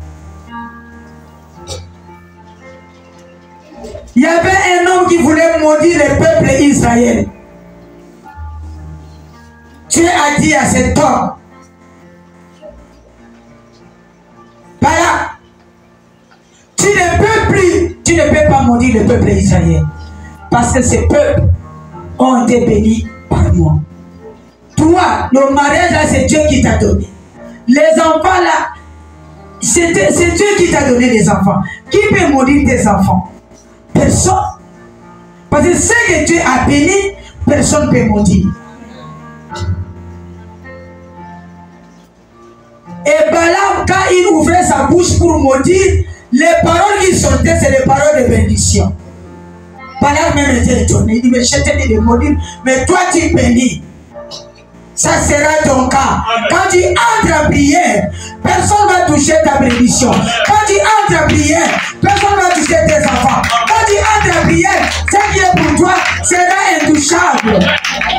Il y avait un homme qui voulait maudire le peuple israélien. Dieu a dit à cet homme, voilà, tu ne peux pas maudire le peuple israélien. Parce que ces peuples ont été bénis par moi. Toi, le mariage là, c'est Dieu qui t'a donné. Les enfants là, c'est Dieu qui t'a donné les enfants. Qui peut maudire tes enfants? Personne. Parce que ce que Dieu a béni, personne ne peut maudire. Et Balaam, quand il ouvrait sa bouche pour maudire, les paroles qui sortaient, c'est les paroles de bénédiction. Balaam même était étonné. Il dit, mais je t'ai dit de maudire, mais toi tu bénis. Ça sera ton cas. Amen. Quand tu entres en prière, personne ne va toucher ta bénédiction. Quand tu entres en prière, personne ne va toucher tes enfants. Quand tu entres en prière, ce qui est pour toi sera intouchable.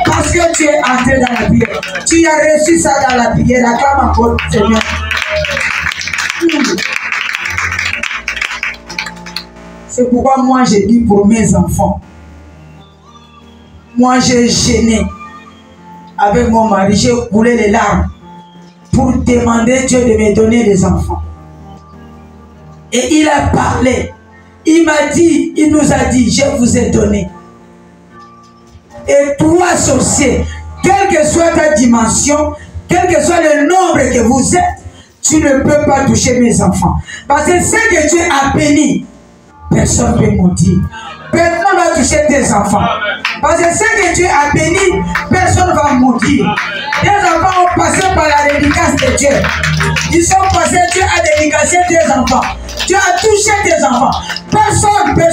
Parce que tu es entré dans la prière. Tu as reçu ça dans la prière. Acclame encore, Seigneur. C'est pourquoi moi j'ai dit pour mes enfants. Moi j'ai gêné. Avec mon mari, j'ai coulé les larmes pour demander Dieu de me donner des enfants. Et il a parlé. Il m'a dit, il nous a dit, je vous ai donné. Et toi, sorcier, quelle que soit ta dimension, quel que soit le nombre que vous êtes, tu ne peux pas toucher mes enfants. Parce que ce que Dieu a béni, personne ne peut mentir. Personne ne va toucher tes enfants. Parce que ce que Dieu a béni, personne ne va maudire. Tes enfants ont passé par la dédicace de Dieu. Ils sont passés, Dieu a dédicacé tes enfants. Dieu a touché tes enfants. Personne peut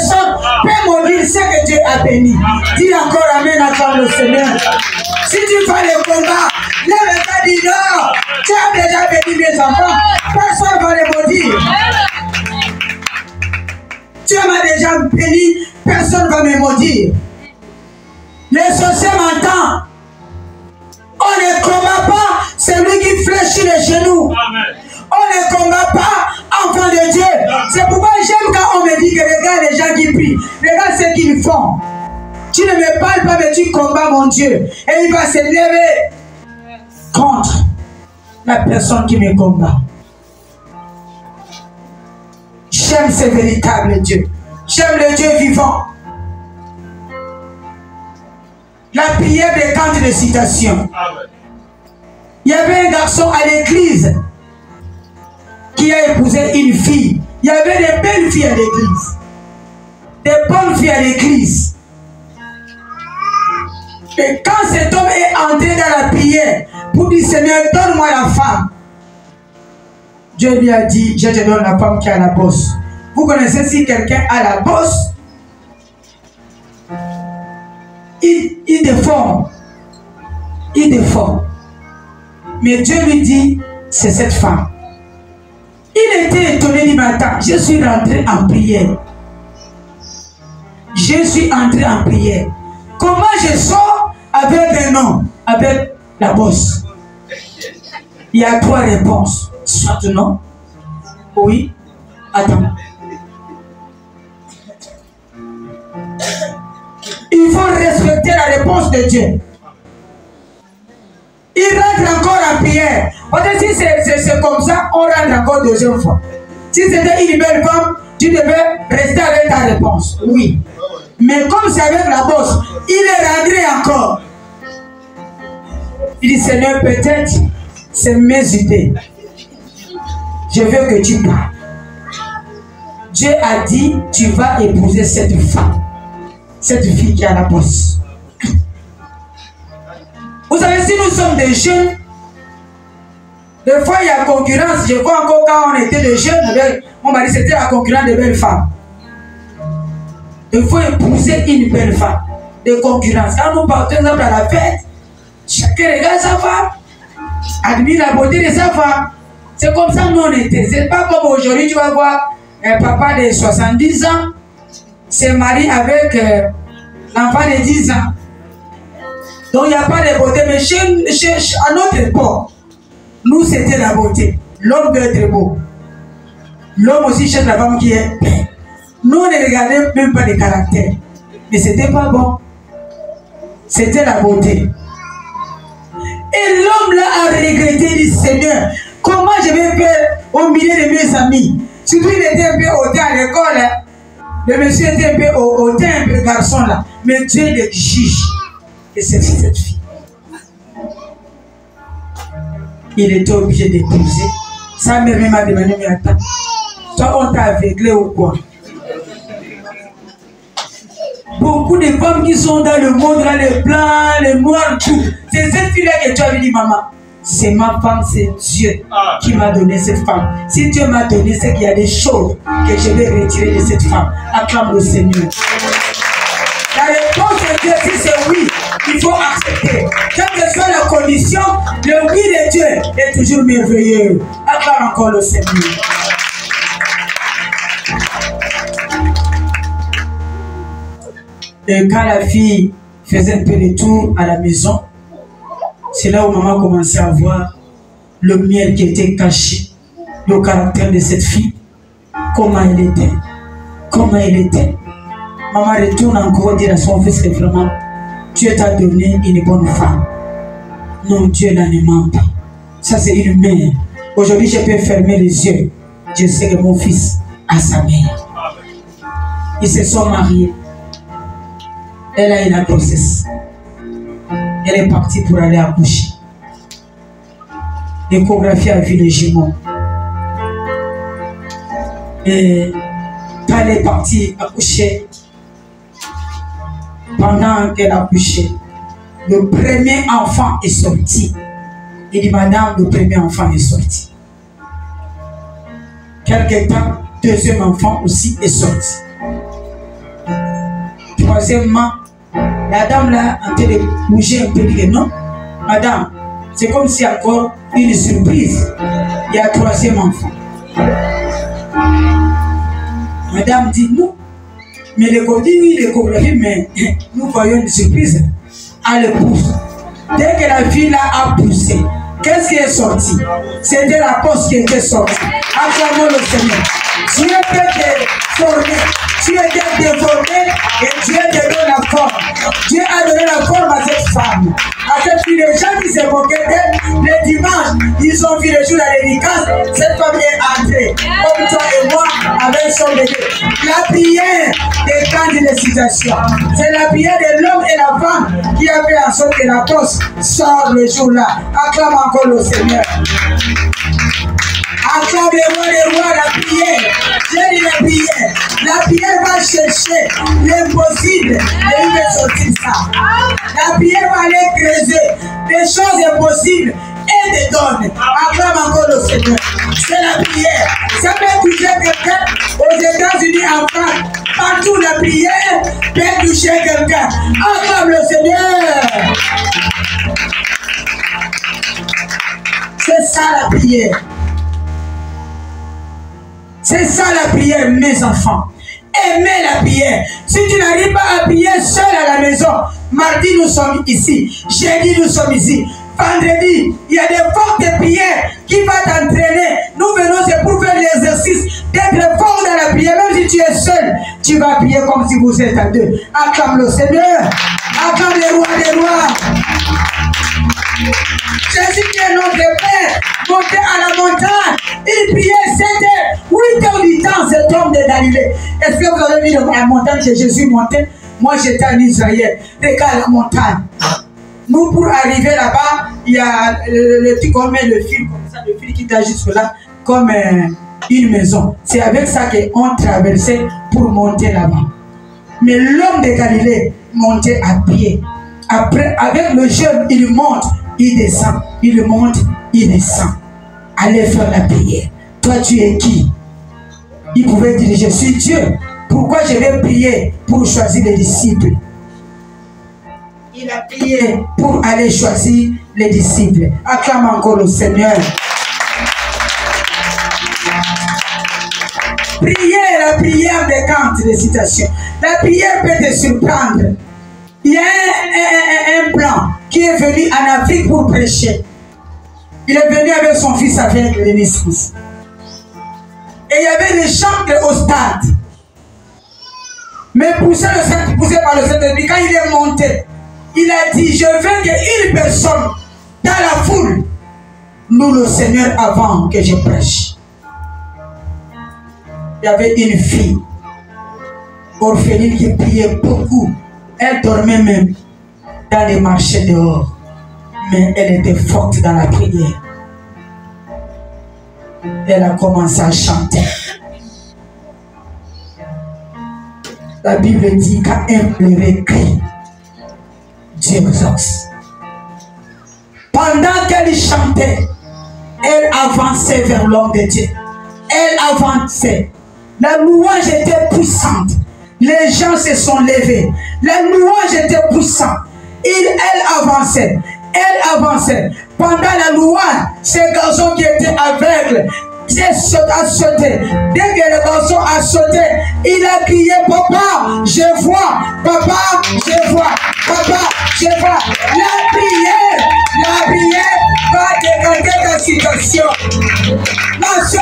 maudire ce que Dieu a béni. Dis encore Amen à le Seigneur. Si tu fais le combat, lève-toi, dis non. Tu as déjà béni mes enfants. Personne ne va les maudire. Tu m'as déjà béni, personne ne va me maudire. Les sorciers m'entendent. On ne combat pas celui qui fléchit les genoux. Amen. On ne combat pas enfant de Dieu. C'est pourquoi j'aime quand on me dit que regarde les gens qui prient. Regarde ce qu'ils font. Tu ne me parles pas, mais tu combats mon Dieu. Et il va se lever contre la personne qui me combat. J'aime ce véritable Dieu. J'aime le Dieu vivant. La prière des cantes de citation. Il y avait un garçon à l'église qui a épousé une fille. Il y avait des belles filles à l'église. Des bonnes filles à l'église. Et quand cet homme est entré dans la prière pour dire Seigneur, donne-moi la femme, Dieu lui a dit, je te donne la femme qui a la bosse. Vous connaissez si quelqu'un a la bosse, il déforme. Il déforme. Mais Dieu lui dit, c'est cette femme. Il était étonné du matin. Je suis rentré en prière. Je suis entré en prière. Comment je sors avec un homme, avec la bosse? Il y a 3 réponses. Soit non, oui, attends. Il faut respecter la réponse de Dieu. Il rentre encore en prière. Parce que si c'est comme ça, on rentre encore 2e fois. Si c'était une belle femme, tu devais rester avec ta réponse. Oui. Mais comme c'est avec la bosse, il est rentré encore. Il dit Seigneur, peut-être c'est mes idées. Je veux que tu parles. Dieu a dit, tu vas épouser cette femme. Cette fille qui a la bosse. Vous savez, si nous sommes des jeunes, des fois il y a concurrence. Je vois encore quand on était des jeunes, mon mari c'était la concurrence des belles femmes. Il faut épouser une belle femme. De concurrence. Quand nous partons à la fête, chacun regarde sa femme, admire la beauté de sa femme. C'est comme ça que nous on était. C'est pas comme aujourd'hui, tu vas voir un papa de 70 ans se marie avec l'enfant de 10 ans. Donc il n'y a pas de beauté. Mais à notre époque, nous c'était la beauté. L'homme doit être beau. L'homme aussi cherche la femme qui est belle. Nous on ne regardait même pas les caractères. Mais c'était pas bon. C'était la beauté. Et l'homme là a regretté, dit Seigneur, comment je vais faire au milieu de mes amis? Surtout il était un peu hautain à l'école. Hein. Le monsieur était un peu hautain, un peu garçon là. Mais Dieu l'exige. Et c'est cette fille. Il était obligé d'épouser. Sa mère m'a demandé, mais attends, toi on t'a aveuglé ou quoi? Beaucoup de femmes qui sont dans le monde, là, les blancs, les noirs, tout. C'est cette fille-là que tu avais dit, maman. C'est ma femme, c'est Dieu qui m'a donné cette femme. Si Dieu m'a donné, c'est qu'il y a des choses que je vais retirer de cette femme. Acclame le Seigneur. La réponse de Dieu, si c'est oui, il faut accepter. Quelle que soit la condition, le oui de Dieu est toujours merveilleux. Acclame encore le Seigneur. Et quand la fille faisait un peu de tour à la maison, c'est là où maman commençait à voir le miel qui était caché, le caractère de cette fille, comment elle était. Comment elle était. Maman retourne encore dire à son fils que vraiment, Dieu t'a donné une bonne femme. Non, Dieu n'en ment pas. Ça, c'est une mère. Aujourd'hui, je peux fermer les yeux. Je sais que mon fils a sa mère. Ils se sont mariés. Elle a eu la grossesse. Elle est partie pour aller accoucher. L'échographie a vu les jumeaux. Et quand elle est partie accoucher, pendant qu'elle a accouché, le premier enfant est sorti. Il dit, madame, le premier enfant est sorti. Quelque temps, deuxième enfant aussi est sorti. Troisièmement, la dame là, en train de bouger un peu, dit non, madame, c'est comme si encore une surprise. Il y a un troisième enfant. Madame dit non. Mais l'écho dit oui, l'échographie, mais nous voyons une surprise. Elle pousse. Dès que la fille là a poussé, qu'est-ce qui est sorti? C'était la poste qui était sortie. Acclamons le Seigneur. Dieu peut te former. Tu étais déformé et Dieu te donne la forme. Dieu a donné la forme à cette femme. À cette fille, les gens qui se moquaient d'elle, les dimanches, ils ont vu le jour de la dédicace, cette femme est entrée, comme toi et moi, avec son bébé. La prière décante les situations. C'est la prière de l'homme et la femme qui a fait en sorte que la poste sort le jour-là. Acclame encore le Seigneur. Acclame les rois, la prière. J'ai dit la prière. La prière va chercher l'impossible et il va sortir ça. La prière va aller creuser des choses impossibles et te donne. Acclame encore le Seigneur. C'est la prière. Ça peut toucher quelqu'un aux États-Unis, en France. Partout la prière peut toucher quelqu'un. Acclame le Seigneur. C'est ça la prière. C'est ça la prière, mes enfants. Aimez la prière. Si tu n'arrives pas à prier seul à la maison, mardi nous sommes ici, jeudi nous sommes ici, vendredi, il y a des fortes prières qui vont t'entraîner. Nous venons, c'est pour faire l'exercice d'être fort dans la prière. Même si tu es seul, tu vas prier comme si vous êtes à deux. Acclame le Seigneur. Acclame les rois des rois. Jésus qui est notre Père, monté à la montagne, il priait 7 heures, 8 heures du temps, cet homme de Galilée. Est-ce que vous avez vu la montagne que Jésus montait? Moi j'étais en Israël, regarde la montagne. Nous pour arriver là-bas, il y a le petit comme le fil comme ça, le fil qui t'a jusque là, comme une maison. C'est avec ça qu'on traversait pour monter là-bas. Mais l'homme de Galilée montait à pied. Après, avec le jeune, il monte, il descend, il monte, il descend. Allez faire la prière. Toi, tu es qui? Il pouvait dire, je suis Dieu. Pourquoi je vais prier pour choisir les disciples? Il a prié pour aller choisir les disciples. Acclame encore le Seigneur. Prier, la prière décante les citations. La prière peut te surprendre. Il y a un blanc qui est venu en Afrique pour prêcher. Il est venu avec son fils avec les naissances. Et il y avait des chantres au stade. Mais poussé par le Saint-Esprit, quand il est monté, il a dit, je veux qu'une personne dans la foule loue le Seigneur avant que je prêche. Il y avait une fille orpheline qui priait beaucoup. Elle dormait même dans les marchés dehors. Mais elle était forte dans la prière. Elle a commencé à chanter. La Bible dit quand elle pleurait, crie, Dieu exauce. Pendant qu'elle chantait, elle avançait vers l'homme de Dieu. Elle avançait. La louange était puissante. Les gens se sont levés. La louange était puissante. Elle avançait. Elle avançait. Pendant la louange, ces garçons qui étaient aveugles, a sauté. Dès que le garçon a sauté, il a crié, papa, je vois, papa, je vois, papa, je vois. La prière va décanter ta situation. Ma soeur,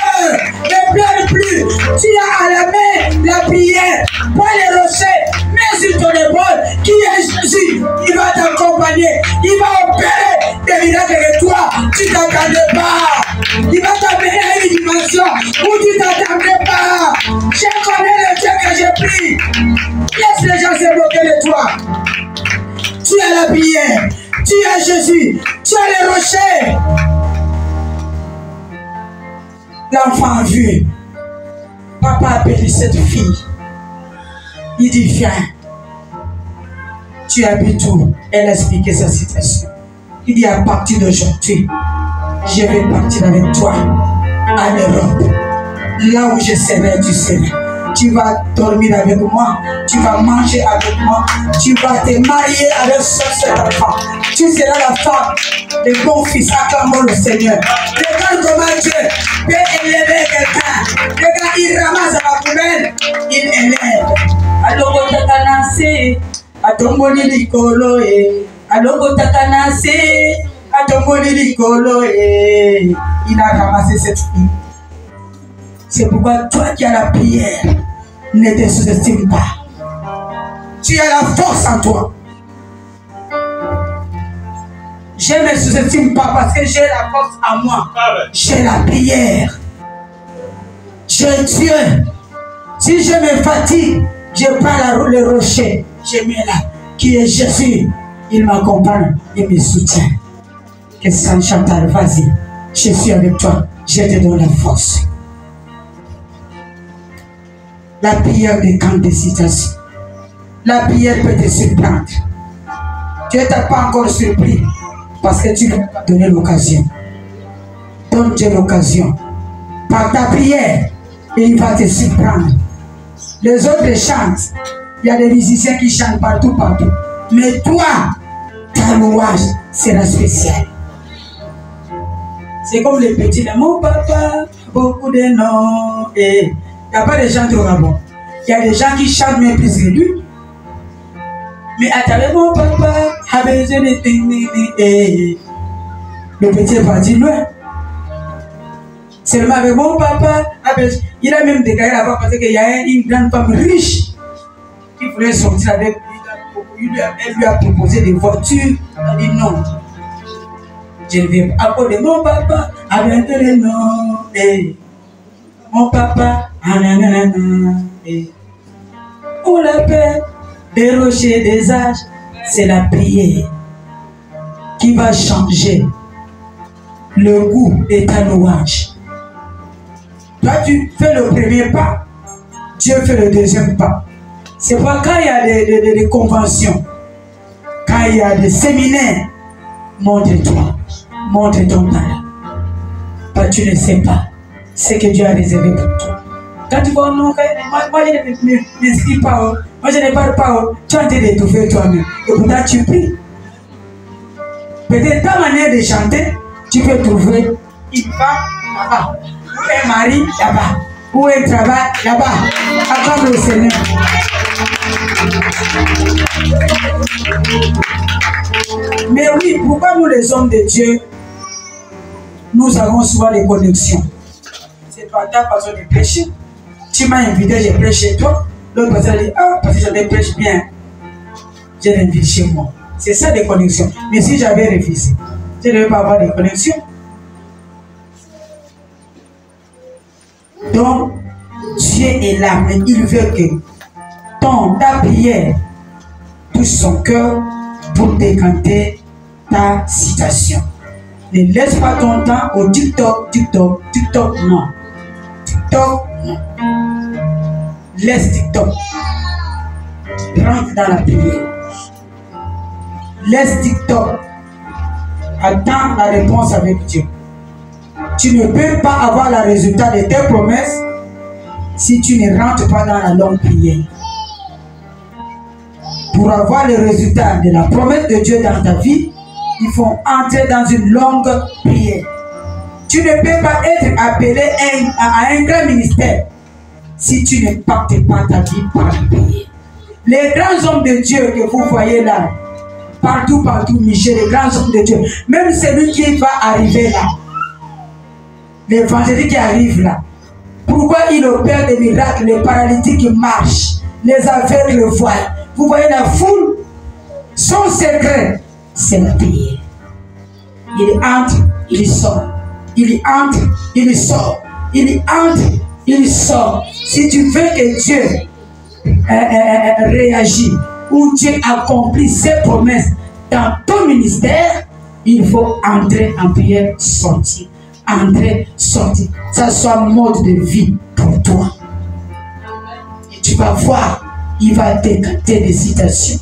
ne pleure plus. Tu as à la main la prière, pas les rochers, mais sur ton épaule, qui est Jésus, il va t'accompagner, il va opérer des miracles de toi. Tu ne t'attendais pas. Il va t'amener à une dimension où tu ne t'attendais pas. Je connais le Dieu que j'ai pris. Laisse les gens se moquer de toi. Tu as la prière, tu as Jésus, tu as les rochers. L'enfant a vu. Papa a appelé cette fille. Il dit, viens. Tu habites où? Elle a expliqué sa situation. Il dit, à partir d'aujourd'hui, je vais partir avec toi à l'Europe. Là où je serai, tu seras. Tu vas dormir avec moi, tu vas manger avec moi, tu vas te marier avec cet enfant. Tu seras la femme de mon fils. Acclamons le Seigneur. Regarde comment Dieu peut élever quelqu'un. Regarde, il ramasse la poubelle, il élève. Alongo takanase, atomboni likolo e. Alongo takanase, atomboni likolo e. Il a ramassé cette fille. C'est pourquoi toi qui as la prière, ne te sous-estime pas. Tu as la force en toi. Je ne me sous-estime pas parce que j'ai la force à moi. J'ai la prière. J'ai Dieu. Si je me fatigue, je prends le rocher. Je mets là, qui est Jésus. Il m'accompagne, il me soutient. Que Saint Chantal, vas-y. Je suis avec toi. Je te donne la force. La prière des camps de citation. La prière peut te surprendre. Dieu ne t'a pas encore surpris parce que tu lui as donné l'occasion. Donne Dieu l'occasion. Par ta prière, et il va te surprendre. Les autres chantent. Il y a des musiciens qui chantent partout. Mais toi, ta louange sera spéciale. C'est comme les petits. Mon papa, beaucoup de noms. Et il n'y a pas de gens au Gabon. Il y a des gens qui chantent même plus que lui. Mais attendez, mon papa a besoin de et le petit est parti loin. Seulement avec mon papa, il a même déclaré là-bas parce qu'il y a une grande femme riche qui voulait sortir avec lui. Elle lui a proposé des voitures. Elle a dit non. Je ne vais pas. À cause de mon papa, avec le nom. Et mon papa, on l'appelle des rochers des âges. C'est la prière qui va changer le goût de ta louange. Toi, tu fais le premier pas, Dieu fait le deuxième pas. C'est pas quand il y a des conventions, quand il y a des séminaires, montre-toi, montre ton talent. Parce que tu ne sais pas ce que Dieu a réservé pour toi. Quand tu vois, non, moi je ne m'explique pas, moi je ne parle pas, tu es en train d'étouffer toi-même. Et pourtant tu pries. Peut-être ta manière de chanter, tu peux trouver une femme là-bas, ou un mari là-bas, ou un travail là-bas. Acclame le Seigneur. Mais oui, pourquoi nous les hommes de Dieu, nous avons souvent des connexions? C'est pas ta façon de prêcher. Tu m'as invité, j'ai prêché chez toi. L'autre personne dit, ah, parce que je prêche bien, je l'invite chez moi. C'est ça des connexions. Mais si j'avais refusé, je ne devais pas avoir de connexions. Donc, Dieu est là, mais il veut que ta prière touche son cœur pour décanter ta situation. Ne laisse pas ton temps au TikTok, non. TikTok, non. Laisse TikTok. Rentre dans la prière. Laisse TikTok. Attends la réponse avec Dieu. Tu ne peux pas avoir le résultat de tes promesses si tu ne rentres pas dans la longue prière. Pour avoir le résultat de la promesse de Dieu dans ta vie, il faut entrer dans une longue prière. Tu ne peux pas être appelé à un grand ministère si tu ne pactes pas ta vie par la prière. Les grands hommes de Dieu que vous voyez là, partout, Michel, les grands hommes de Dieu, même celui qui va arriver là, l'évangile qui arrive là, pourquoi il opère des miracles, les paralytiques marchent, les aveugles voient. Vous voyez la foule, son secret, c'est la prière. Il entre, il sort. Il entre, il sort. Il entre, il sort. Si tu veux que Dieu réagisse ou Dieu accomplit ses promesses dans ton ministère, il faut entrer en prière, sortir. Entrer, sortir. Ça soit un mode de vie pour toi. Et tu vas voir, il va décanter des situations.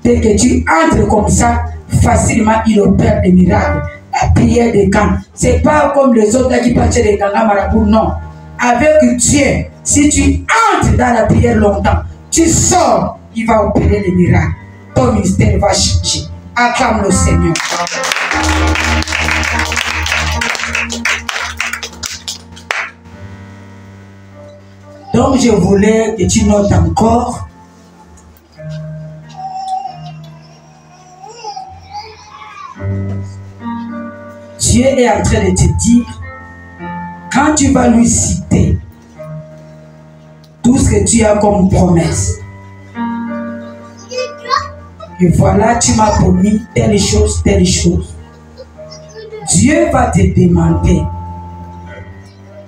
Dès que tu entres comme ça, facilement, il opère des miracles. La prière des camps. Ce n'est pas comme les autres là qui partent des gangas marabouts, non. Avec Dieu, si tu entres dans la prière longtemps, tu sors, il va opérer les miracles. Ton ministère va changer. Acclame le Seigneur. Donc je voulais que tu notes encore Dieu est en train de te dire, quand tu vas lui citer tout ce que tu as comme promesse, et voilà, tu m'as promis telle chose, Dieu va te demander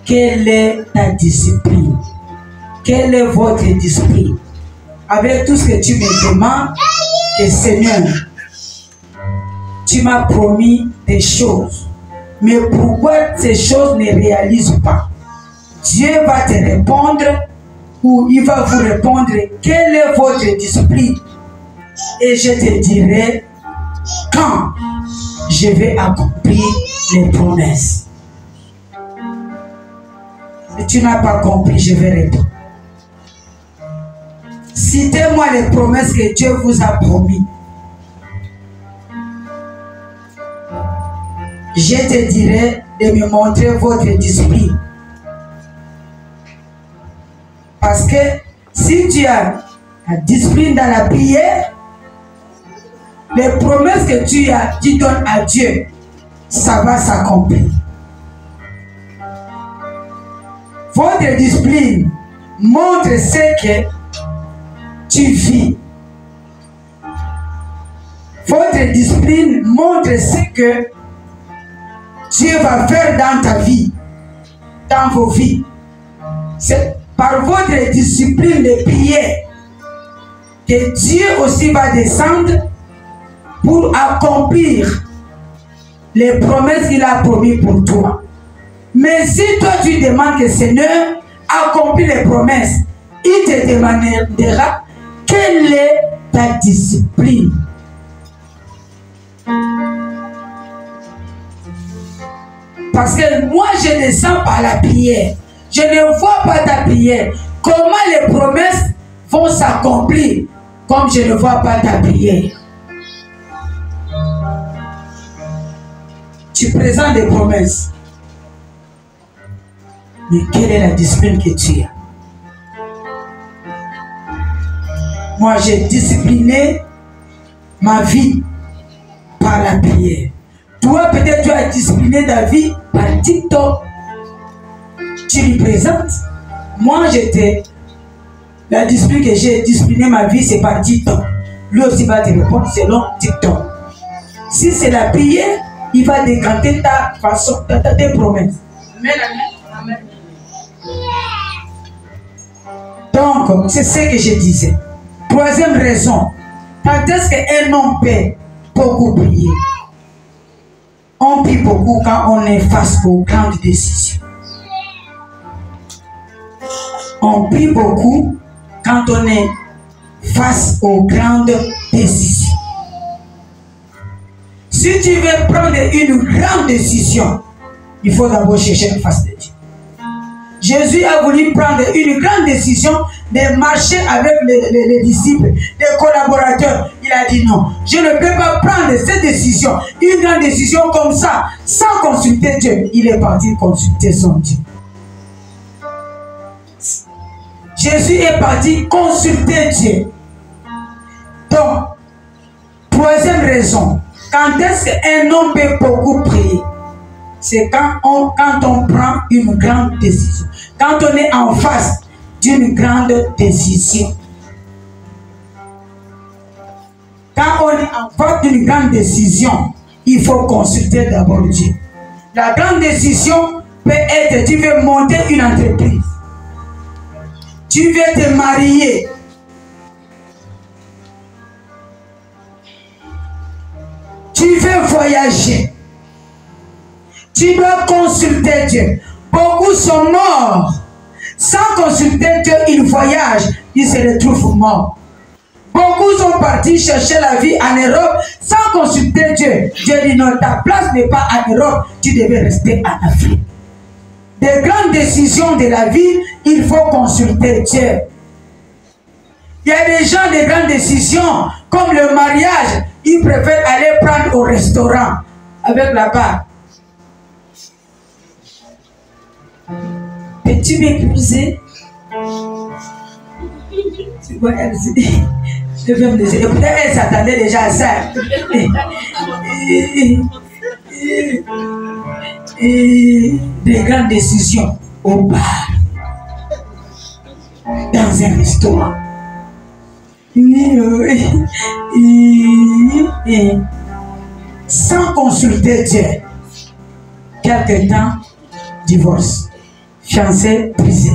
quelle est ta discipline, quelle est votre discipline. Avec tout ce que tu me demandes, que Seigneur, tu m'as promis des choses, mais pourquoi ces choses ne réalisent pas? Dieu va te répondre, ou il va vous répondre quelle est votre discipline, et je te dirai quand je vais accomplir les promesses. Si tu n'as pas compris, je vais répondre. Citez-moi les promesses que Dieu vous a promis. Je te dirai de me montrer votre discipline. Parce que si tu as la discipline dans la prière, les promesses que tu donnes à Dieu, ça va s'accomplir. Votre discipline montre ce que tu vis. Votre discipline montre ce que Dieu va faire dans ta vie, dans vos vies. C'est par votre discipline de prière que Dieu aussi va descendre pour accomplir les promesses qu'il a promises pour toi. Mais si toi tu demandes que Seigneur accomplit les promesses, il te demandera quelle est ta discipline. Parce que moi je descends par la prière. Je ne vois pas ta prière. Comment les promesses vont s'accomplir comme je ne vois pas ta prière? Tu présentes des promesses. Mais quelle est la discipline que tu as? Moi, j'ai discipliné ma vie par la prière. Toi, peut-être tu as discipliné ta vie par TikTok. Tu lui présentes. Moi, la discipline que j'ai discipliné ma vie, c'est par TikTok. Lui aussi va te répondre selon TikTok. Si c'est la prière, il va décanter ta façon, tes promesses. Amen, amen, amen. Donc, c'est ce que je disais. Troisième raison, quand est-ce qu'un homme peut beaucoup prier? On prie beaucoup quand on est face aux grandes décisions. On prie beaucoup quand on est face aux grandes décisions. Si tu veux prendre une grande décision, il faut d'abord chercher la face de Dieu. Jésus a voulu prendre une grande décision de marcher avec les disciples, les collaborateurs. Il a dit non, je ne peux pas prendre cette décision, une grande décision comme ça, sans consulter Dieu. Il est parti consulter son Dieu. Jésus est parti consulter Dieu. Donc, troisième raison, quand est-ce qu'un homme peut beaucoup prier? C'est quand on prend une grande décision. Quand on est en face d'une grande décision. Quand on est en face d'une grande décision, il faut consulter d'abord Dieu. La grande décision peut être, tu veux monter une entreprise. Tu veux te marier. Tu veux voyager. Tu dois consulter Dieu. Beaucoup sont morts. Sans consulter Dieu, ils voyagent. Ils se retrouvent morts. Beaucoup sont partis chercher la vie en Europe sans consulter Dieu. Dieu dit non, ta place n'est pas en Europe. Tu devais rester en Afrique. Des grandes décisions de la vie, il faut consulter Dieu. Il y a des gens de grandes décisions, comme le mariage, ils préfèrent aller prendre au restaurant avec la part. Peux-tu m'épouser? Tu vois, elle se dit, je vais me laisser. Et peut-être elle s'attendait déjà à ça. Et des grandes décisions au bar, dans un restaurant. Sans consulter Dieu. quelque temps, divorce. Fiancé brisé.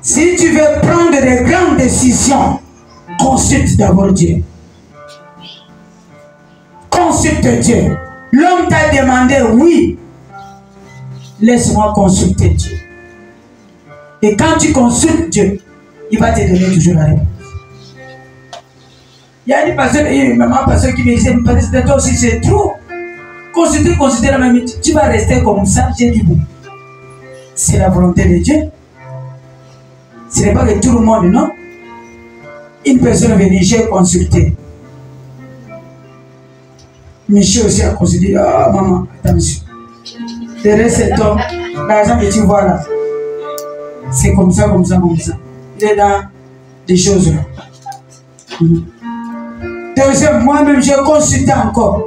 Si tu veux prendre de grandes décisions, consulte d'abord Dieu. Consulte Dieu. L'homme t'a demandé, oui, laisse-moi consulter Dieu. Et quand tu consultes Dieu, il va te donner toujours la réponse. Il y a une personne, une maman personne qui me disait, toi aussi c'est trop. Consulter la même, tu vas rester comme ça. J'ai dit, bon, c'est la volonté de Dieu. Ce n'est pas que tout le monde, non. Une personne venue, j'ai consulté. Michel aussi a consulté. Ah, maman, attention. Derrière cet homme, l'argent que tu vois là, c'est comme ça, comme ça, comme ça. Il est dans des choses là. Deuxième, moi-même, j'ai consulté encore.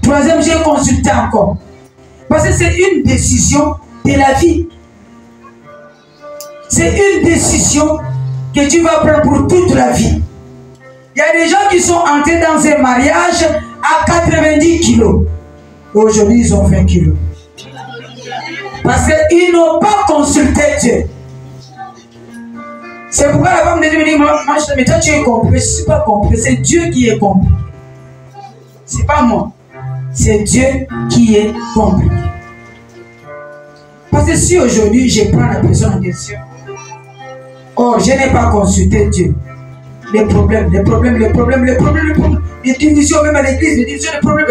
Troisième, j'ai consulté encore. Parce que c'est une décision de la vie. C'est une décision que tu vas prendre pour toute la vie. Il y a des gens qui sont entrés dans un mariage à 90 kilos. Aujourd'hui, ils ont 20 kilos. Parce qu'ils n'ont pas consulté Dieu. C'est pourquoi la femme de Dieu me dit, mais toi tu es compris. Je ne suis pas compris. C'est Dieu qui est compris. Ce n'est pas moi. C'est Dieu qui est compris. Parce que si aujourd'hui je prends la personne en question, oh, je n'ai pas consulté Dieu. Les problèmes, les divisions même à l'église, les divisions, les problèmes.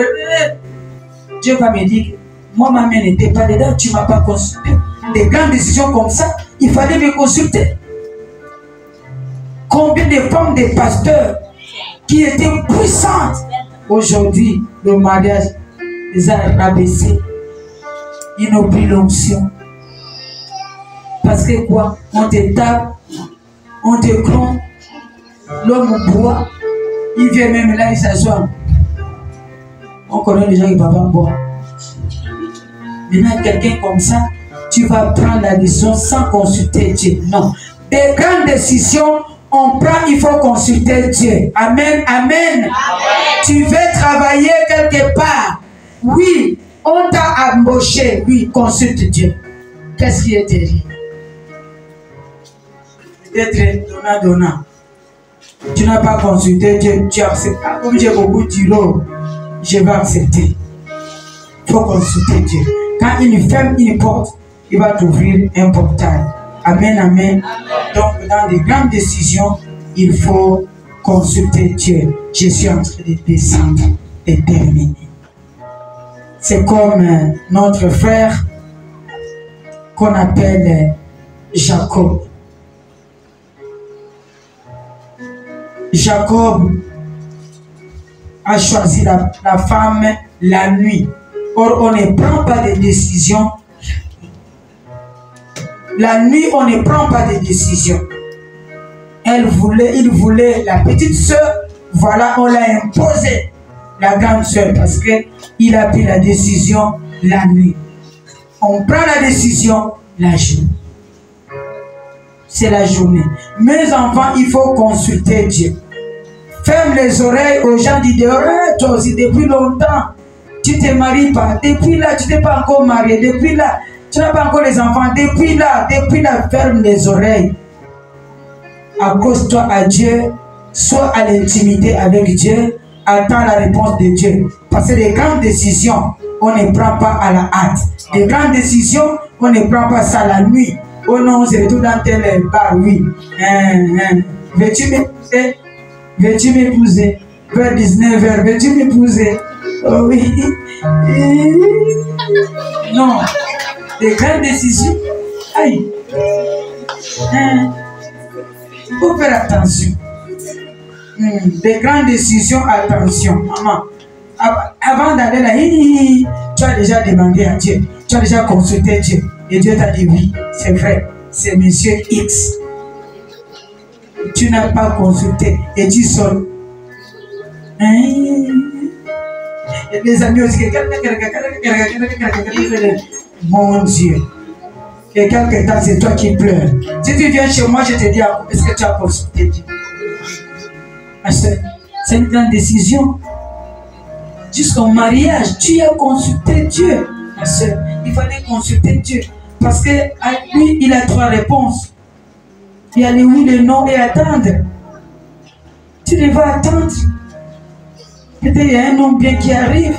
Dieu va me dire, moi ma main n'était pas dedans, tu ne m'as pas consulté. Des grandes décisions comme ça, il fallait me consulter. Combien de femmes, des pasteurs qui étaient puissantes, aujourd'hui, le mariage les a rabaissés. Ils n'ont plus l'onction. Parce que quoi? On te tape, on te clone, l'homme boit, il vient même là, il s'assoit. On connaît les gens qui ne peuvent pas boire. Maintenant, quelqu'un comme ça, tu vas prendre la décision sans consulter Dieu. Non. Des grandes décisions, on prend, il faut consulter Dieu. Amen, amen. Amen. Tu veux travailler quelque part. Oui, on t'a embauché. Oui, consulte Dieu. Qu'est-ce qui est terrible? Peut-être donnant. Tu n'as pas consulté Dieu, tu acceptes. Comme j'ai beaucoup de l'eau, je vais accepter. Il faut consulter Dieu. Quand il ferme une porte, il va t'ouvrir un portail. Amen, amen. Donc, dans les grandes décisions, il faut consulter Dieu. Je suis en train de descendre et terminer. C'est comme notre frère qu'on appelle Jacob. Jacob a choisi la femme la nuit. Or, on ne prend pas de décision. La nuit, on ne prend pas de décision. Il voulait la petite soeur. Voilà, on l'a imposé. La grande soeur, parce qu'il a pris la décision la nuit. On prend la décision la journée. C'est la journée. Mes enfants, il faut consulter Dieu. Ferme les oreilles aux gens qui disent, oh, toi aussi, depuis longtemps, tu ne te maries pas. Depuis là, tu n'es pas encore marié. Depuis là, tu n'as pas encore les enfants. Depuis là, ferme les oreilles. Accroche-toi à Dieu. Sois à l'intimité avec Dieu. Attends la réponse de Dieu. Parce que les grandes décisions, on ne prend pas à la hâte. Les grandes décisions, on ne prend pas ça la nuit. Oh non, c'est tout dans tel bar, oui. Veux-tu m'épouser? Veux-tu m'épouser? Vers 19h, veux-tu m'épouser? Oh oui. Non. Des grandes décisions. Aïe. Il faut faire attention. Des grandes décisions, attention. Maman, avant d'aller là, tu as déjà demandé à Dieu. Tu as déjà consulté Dieu. Et Dieu t'a dit oui, c'est vrai. C'est monsieur X. Tu n'as pas consulté et tu sonnes. Et les amis aussi, mon Dieu. Et quelque temps, c'est toi qui pleures. Si tu viens chez moi, je te dis, est-ce que tu as consulté Dieu? C'est une grande décision. jusqu'au mariage, tu as consulté Dieu, ma soeur. Il fallait consulter Dieu. Parce que lui, il a 3 réponses. Il y a le oui, le non et attendre. Tu devais attendre. Peut-être il y a un homme bien qui arrive.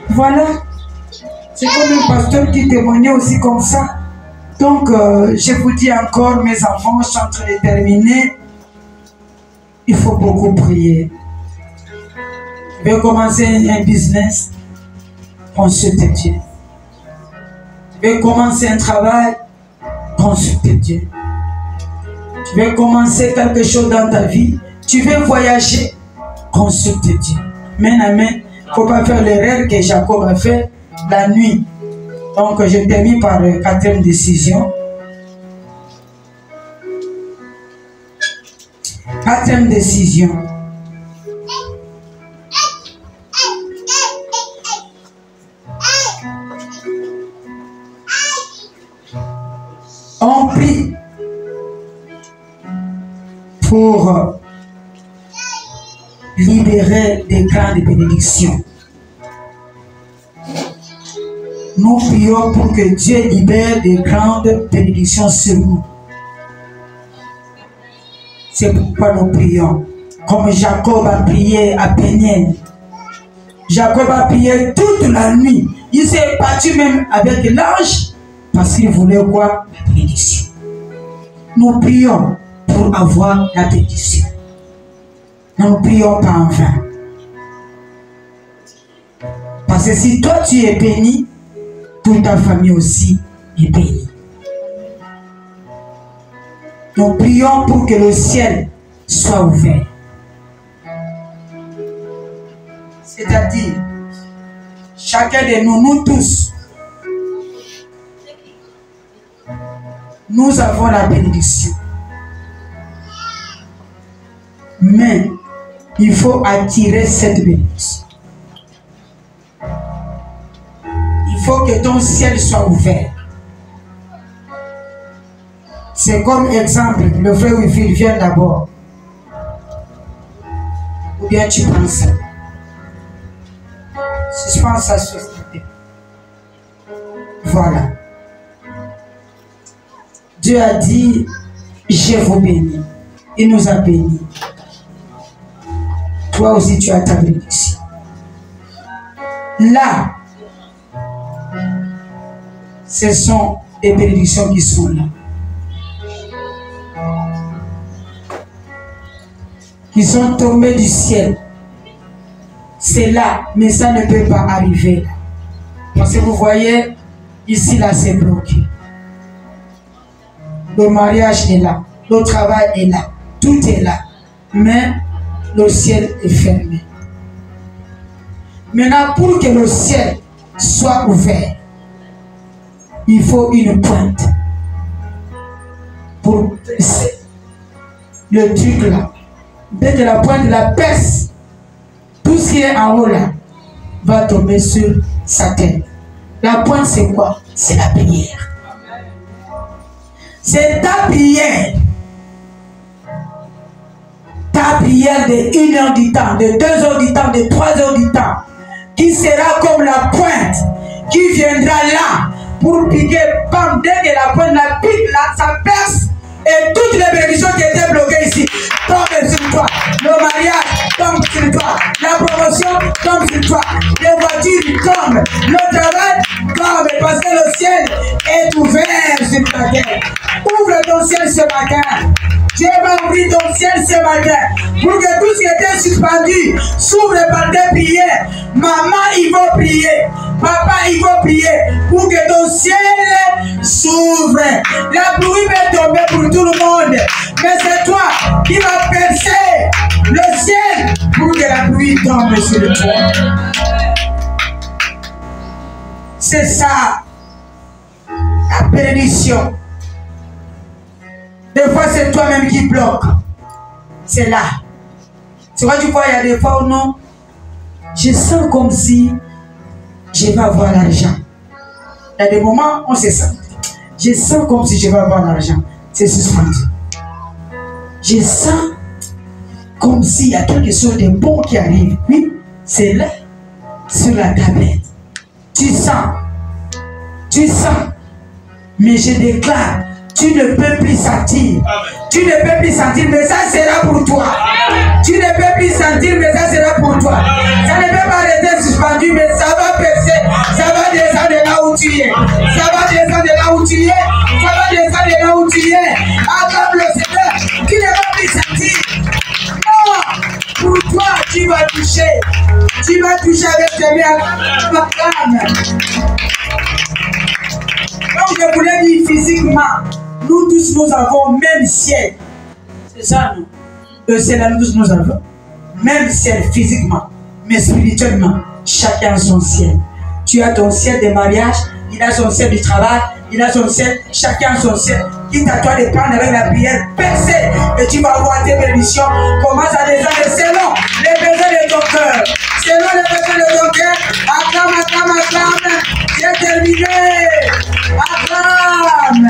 Voilà. C'est comme un pasteur qui témoignait aussi comme ça. Donc, je vous dis encore, mes enfants, je suis en train de terminer. Il faut beaucoup prier. Je vais commencer un business. Consultez Dieu. Je vais commencer un travail. Consultez Dieu. Tu veux commencer quelque chose dans ta vie. Tu veux voyager. Consultez Dieu. Main à main. Il ne faut pas faire l'erreur que Jacob a fait la nuit. Donc, je termine par la 4e décision. 4e décision. On prie pour libérer des grandes bénédictions. Nous prions pour que Dieu libère des grandes bénédictions sur nous. C'est pourquoi nous prions. Comme Jacob a prié à Péniel. Jacob a prié toute la nuit. Il s'est battu même avec l'ange parce qu'il voulait voir la bénédiction. Nous prions pour avoir la bénédiction. Nous ne prions pas en vain. Parce que si toi tu es béni, toute ta famille aussi est bénie. Nous prions pour que le ciel soit ouvert. C'est-à-dire, chacun de nous, nous tous, nous avons la bénédiction. Mais il faut attirer cette bénédiction. Il faut que ton ciel soit ouvert. C'est comme exemple, le frère Wilfrid vient d'abord. Ou bien tu penses. Si je pense à ce société. Voilà. Dieu a dit, je vous bénis. Il nous a bénis. Toi aussi tu as ta bénédiction. Là, ce sont des bénédictions qui sont là. Qui sont tombées du ciel. C'est là, mais ça ne peut pas arriver. Parce que vous voyez, ici, là, c'est bloqué. Le mariage est là, le travail est là, tout est là. Mais le ciel est fermé. Maintenant, pour que le ciel soit ouvert, il faut une pointe. Pour presser le truc là. Dès que la pointe la perce, tout ce qui est en haut là va tomber sur sa tête. La pointe c'est quoi? C'est la prière. C'est ta prière. Ta prière de 1 heure du temps, de 2 heures du temps, de 3 heures du temps, qui sera comme la pointe qui viendra là pour piquer, bam, dès que la pointe la pique là, ça perce et toutes les bénédictions qui étaient bloquées ici tombent sur toi. Le mariage tombe sur toi. La promotion tombe sur toi. Les voitures tombent. Le travail tombe parce que le ciel est ouvert sur ta tête. Ouvre ton ciel ce matin. Dieu va ouvrir ton ciel ce matin pour que tout ce qui était suspendu s'ouvre par tes prières. Maman, il faut prier. Papa, il faut prier pour que ton ciel s'ouvre. La pluie peut tomber pour tout le monde, mais c'est toi qui vas percer le ciel pour que la pluie tombe sur le toit. C'est ça, la bénédiction. Des fois, c'est toi-même qui bloque. C'est là. Tu vois, tu vois, il y a des fois où non. Je sens comme si je vais avoir l'argent. Il y a des moments où on se sent. Je sens comme si je vais avoir l'argent. C'est suspendu. Je sens comme s'il y a quelque chose de bon qui arrive. Oui, C'est là, sur la tablette. Tu sens. Mais je déclare, tu ne peux plus sentir. Tu ne peux plus sentir, mais ça sera pour toi. Tu ne peux plus sentir, mais ça sera pour toi. Ça ne peut pas rester suspendu, mais ça va percer. Ça va descendre de là où tu es. Ça va descendre de là où tu es. Ça va descendre de là où tu es. Acclame le Seigneur. Tu ne vas plus sentir. Non. Pour toi, tu vas toucher. Tu vas toucher avec tes mains. Acclame. Donc je voulais dire physiquement, nous tous nous avons même ciel. C'est ça, non? Le ciel, nous tous nous avons. Même ciel physiquement, mais spirituellement, chacun son ciel. Tu as ton ciel de mariage, il a son ciel du travail, il a son ciel, chacun son ciel. Quitte à toi de prendre avec la prière, percer, et tu vas avoir tes bénédictions. Commence à descendre selon les besoins de ton cœur. Selon les besoins de ton cœur, acclame. J'ai terminé. Acclame.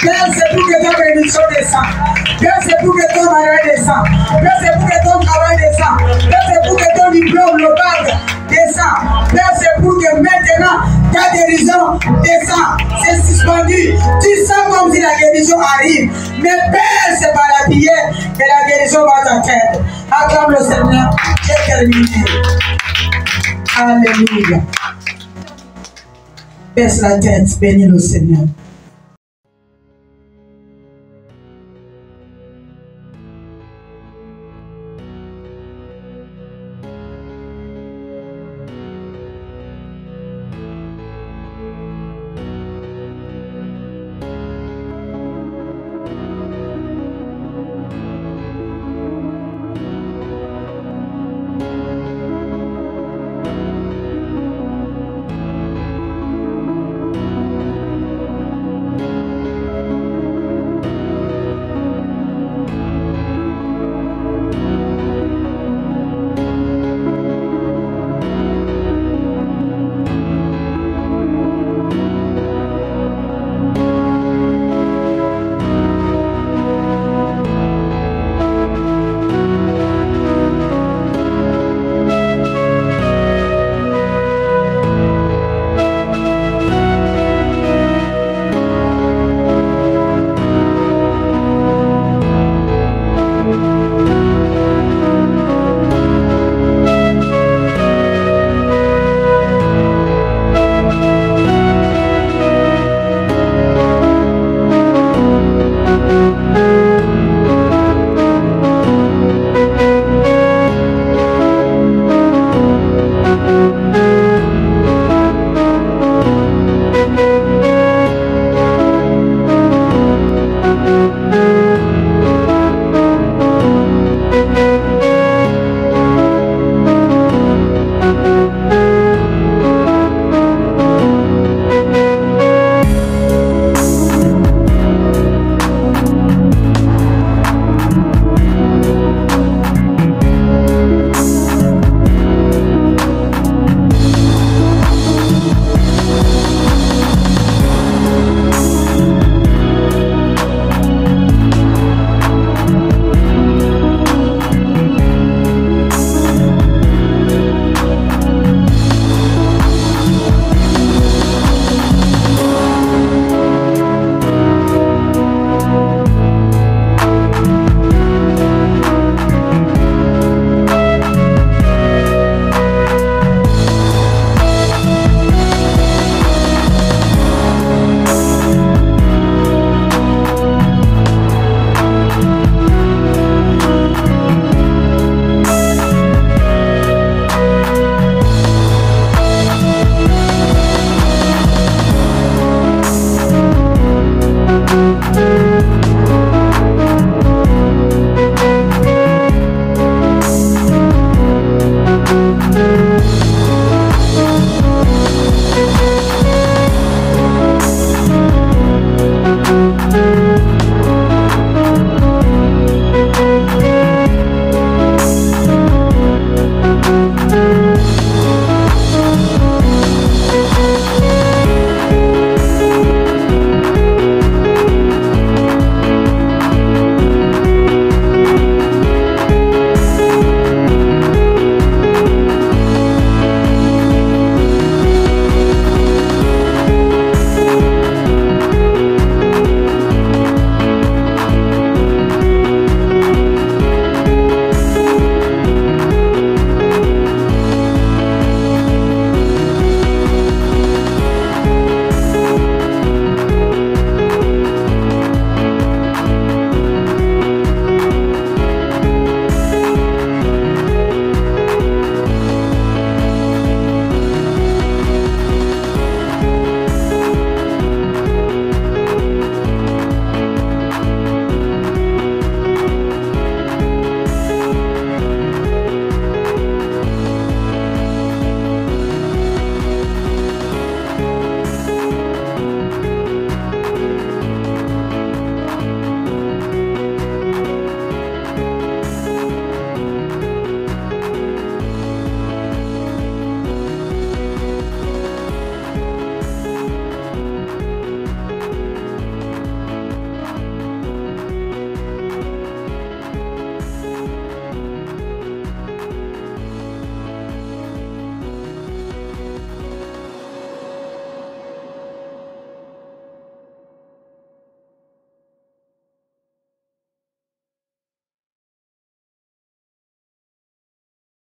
Père, c'est pour que ta bénédiction descende. Père, c'est pour que ton mariage descende. Père, c'est pour que ton travail descende. Père, c'est pour que ton diplôme global descend. Père, c'est pour que maintenant ta guérison descend. C'est suspendu. Tu sens comme si la guérison arrive. Mais Père, c'est par la prière que la guérison va t'atteindre. Acclame le Seigneur. J'ai terminé. Alléluia. Baisse la tête, bénis le Seigneur.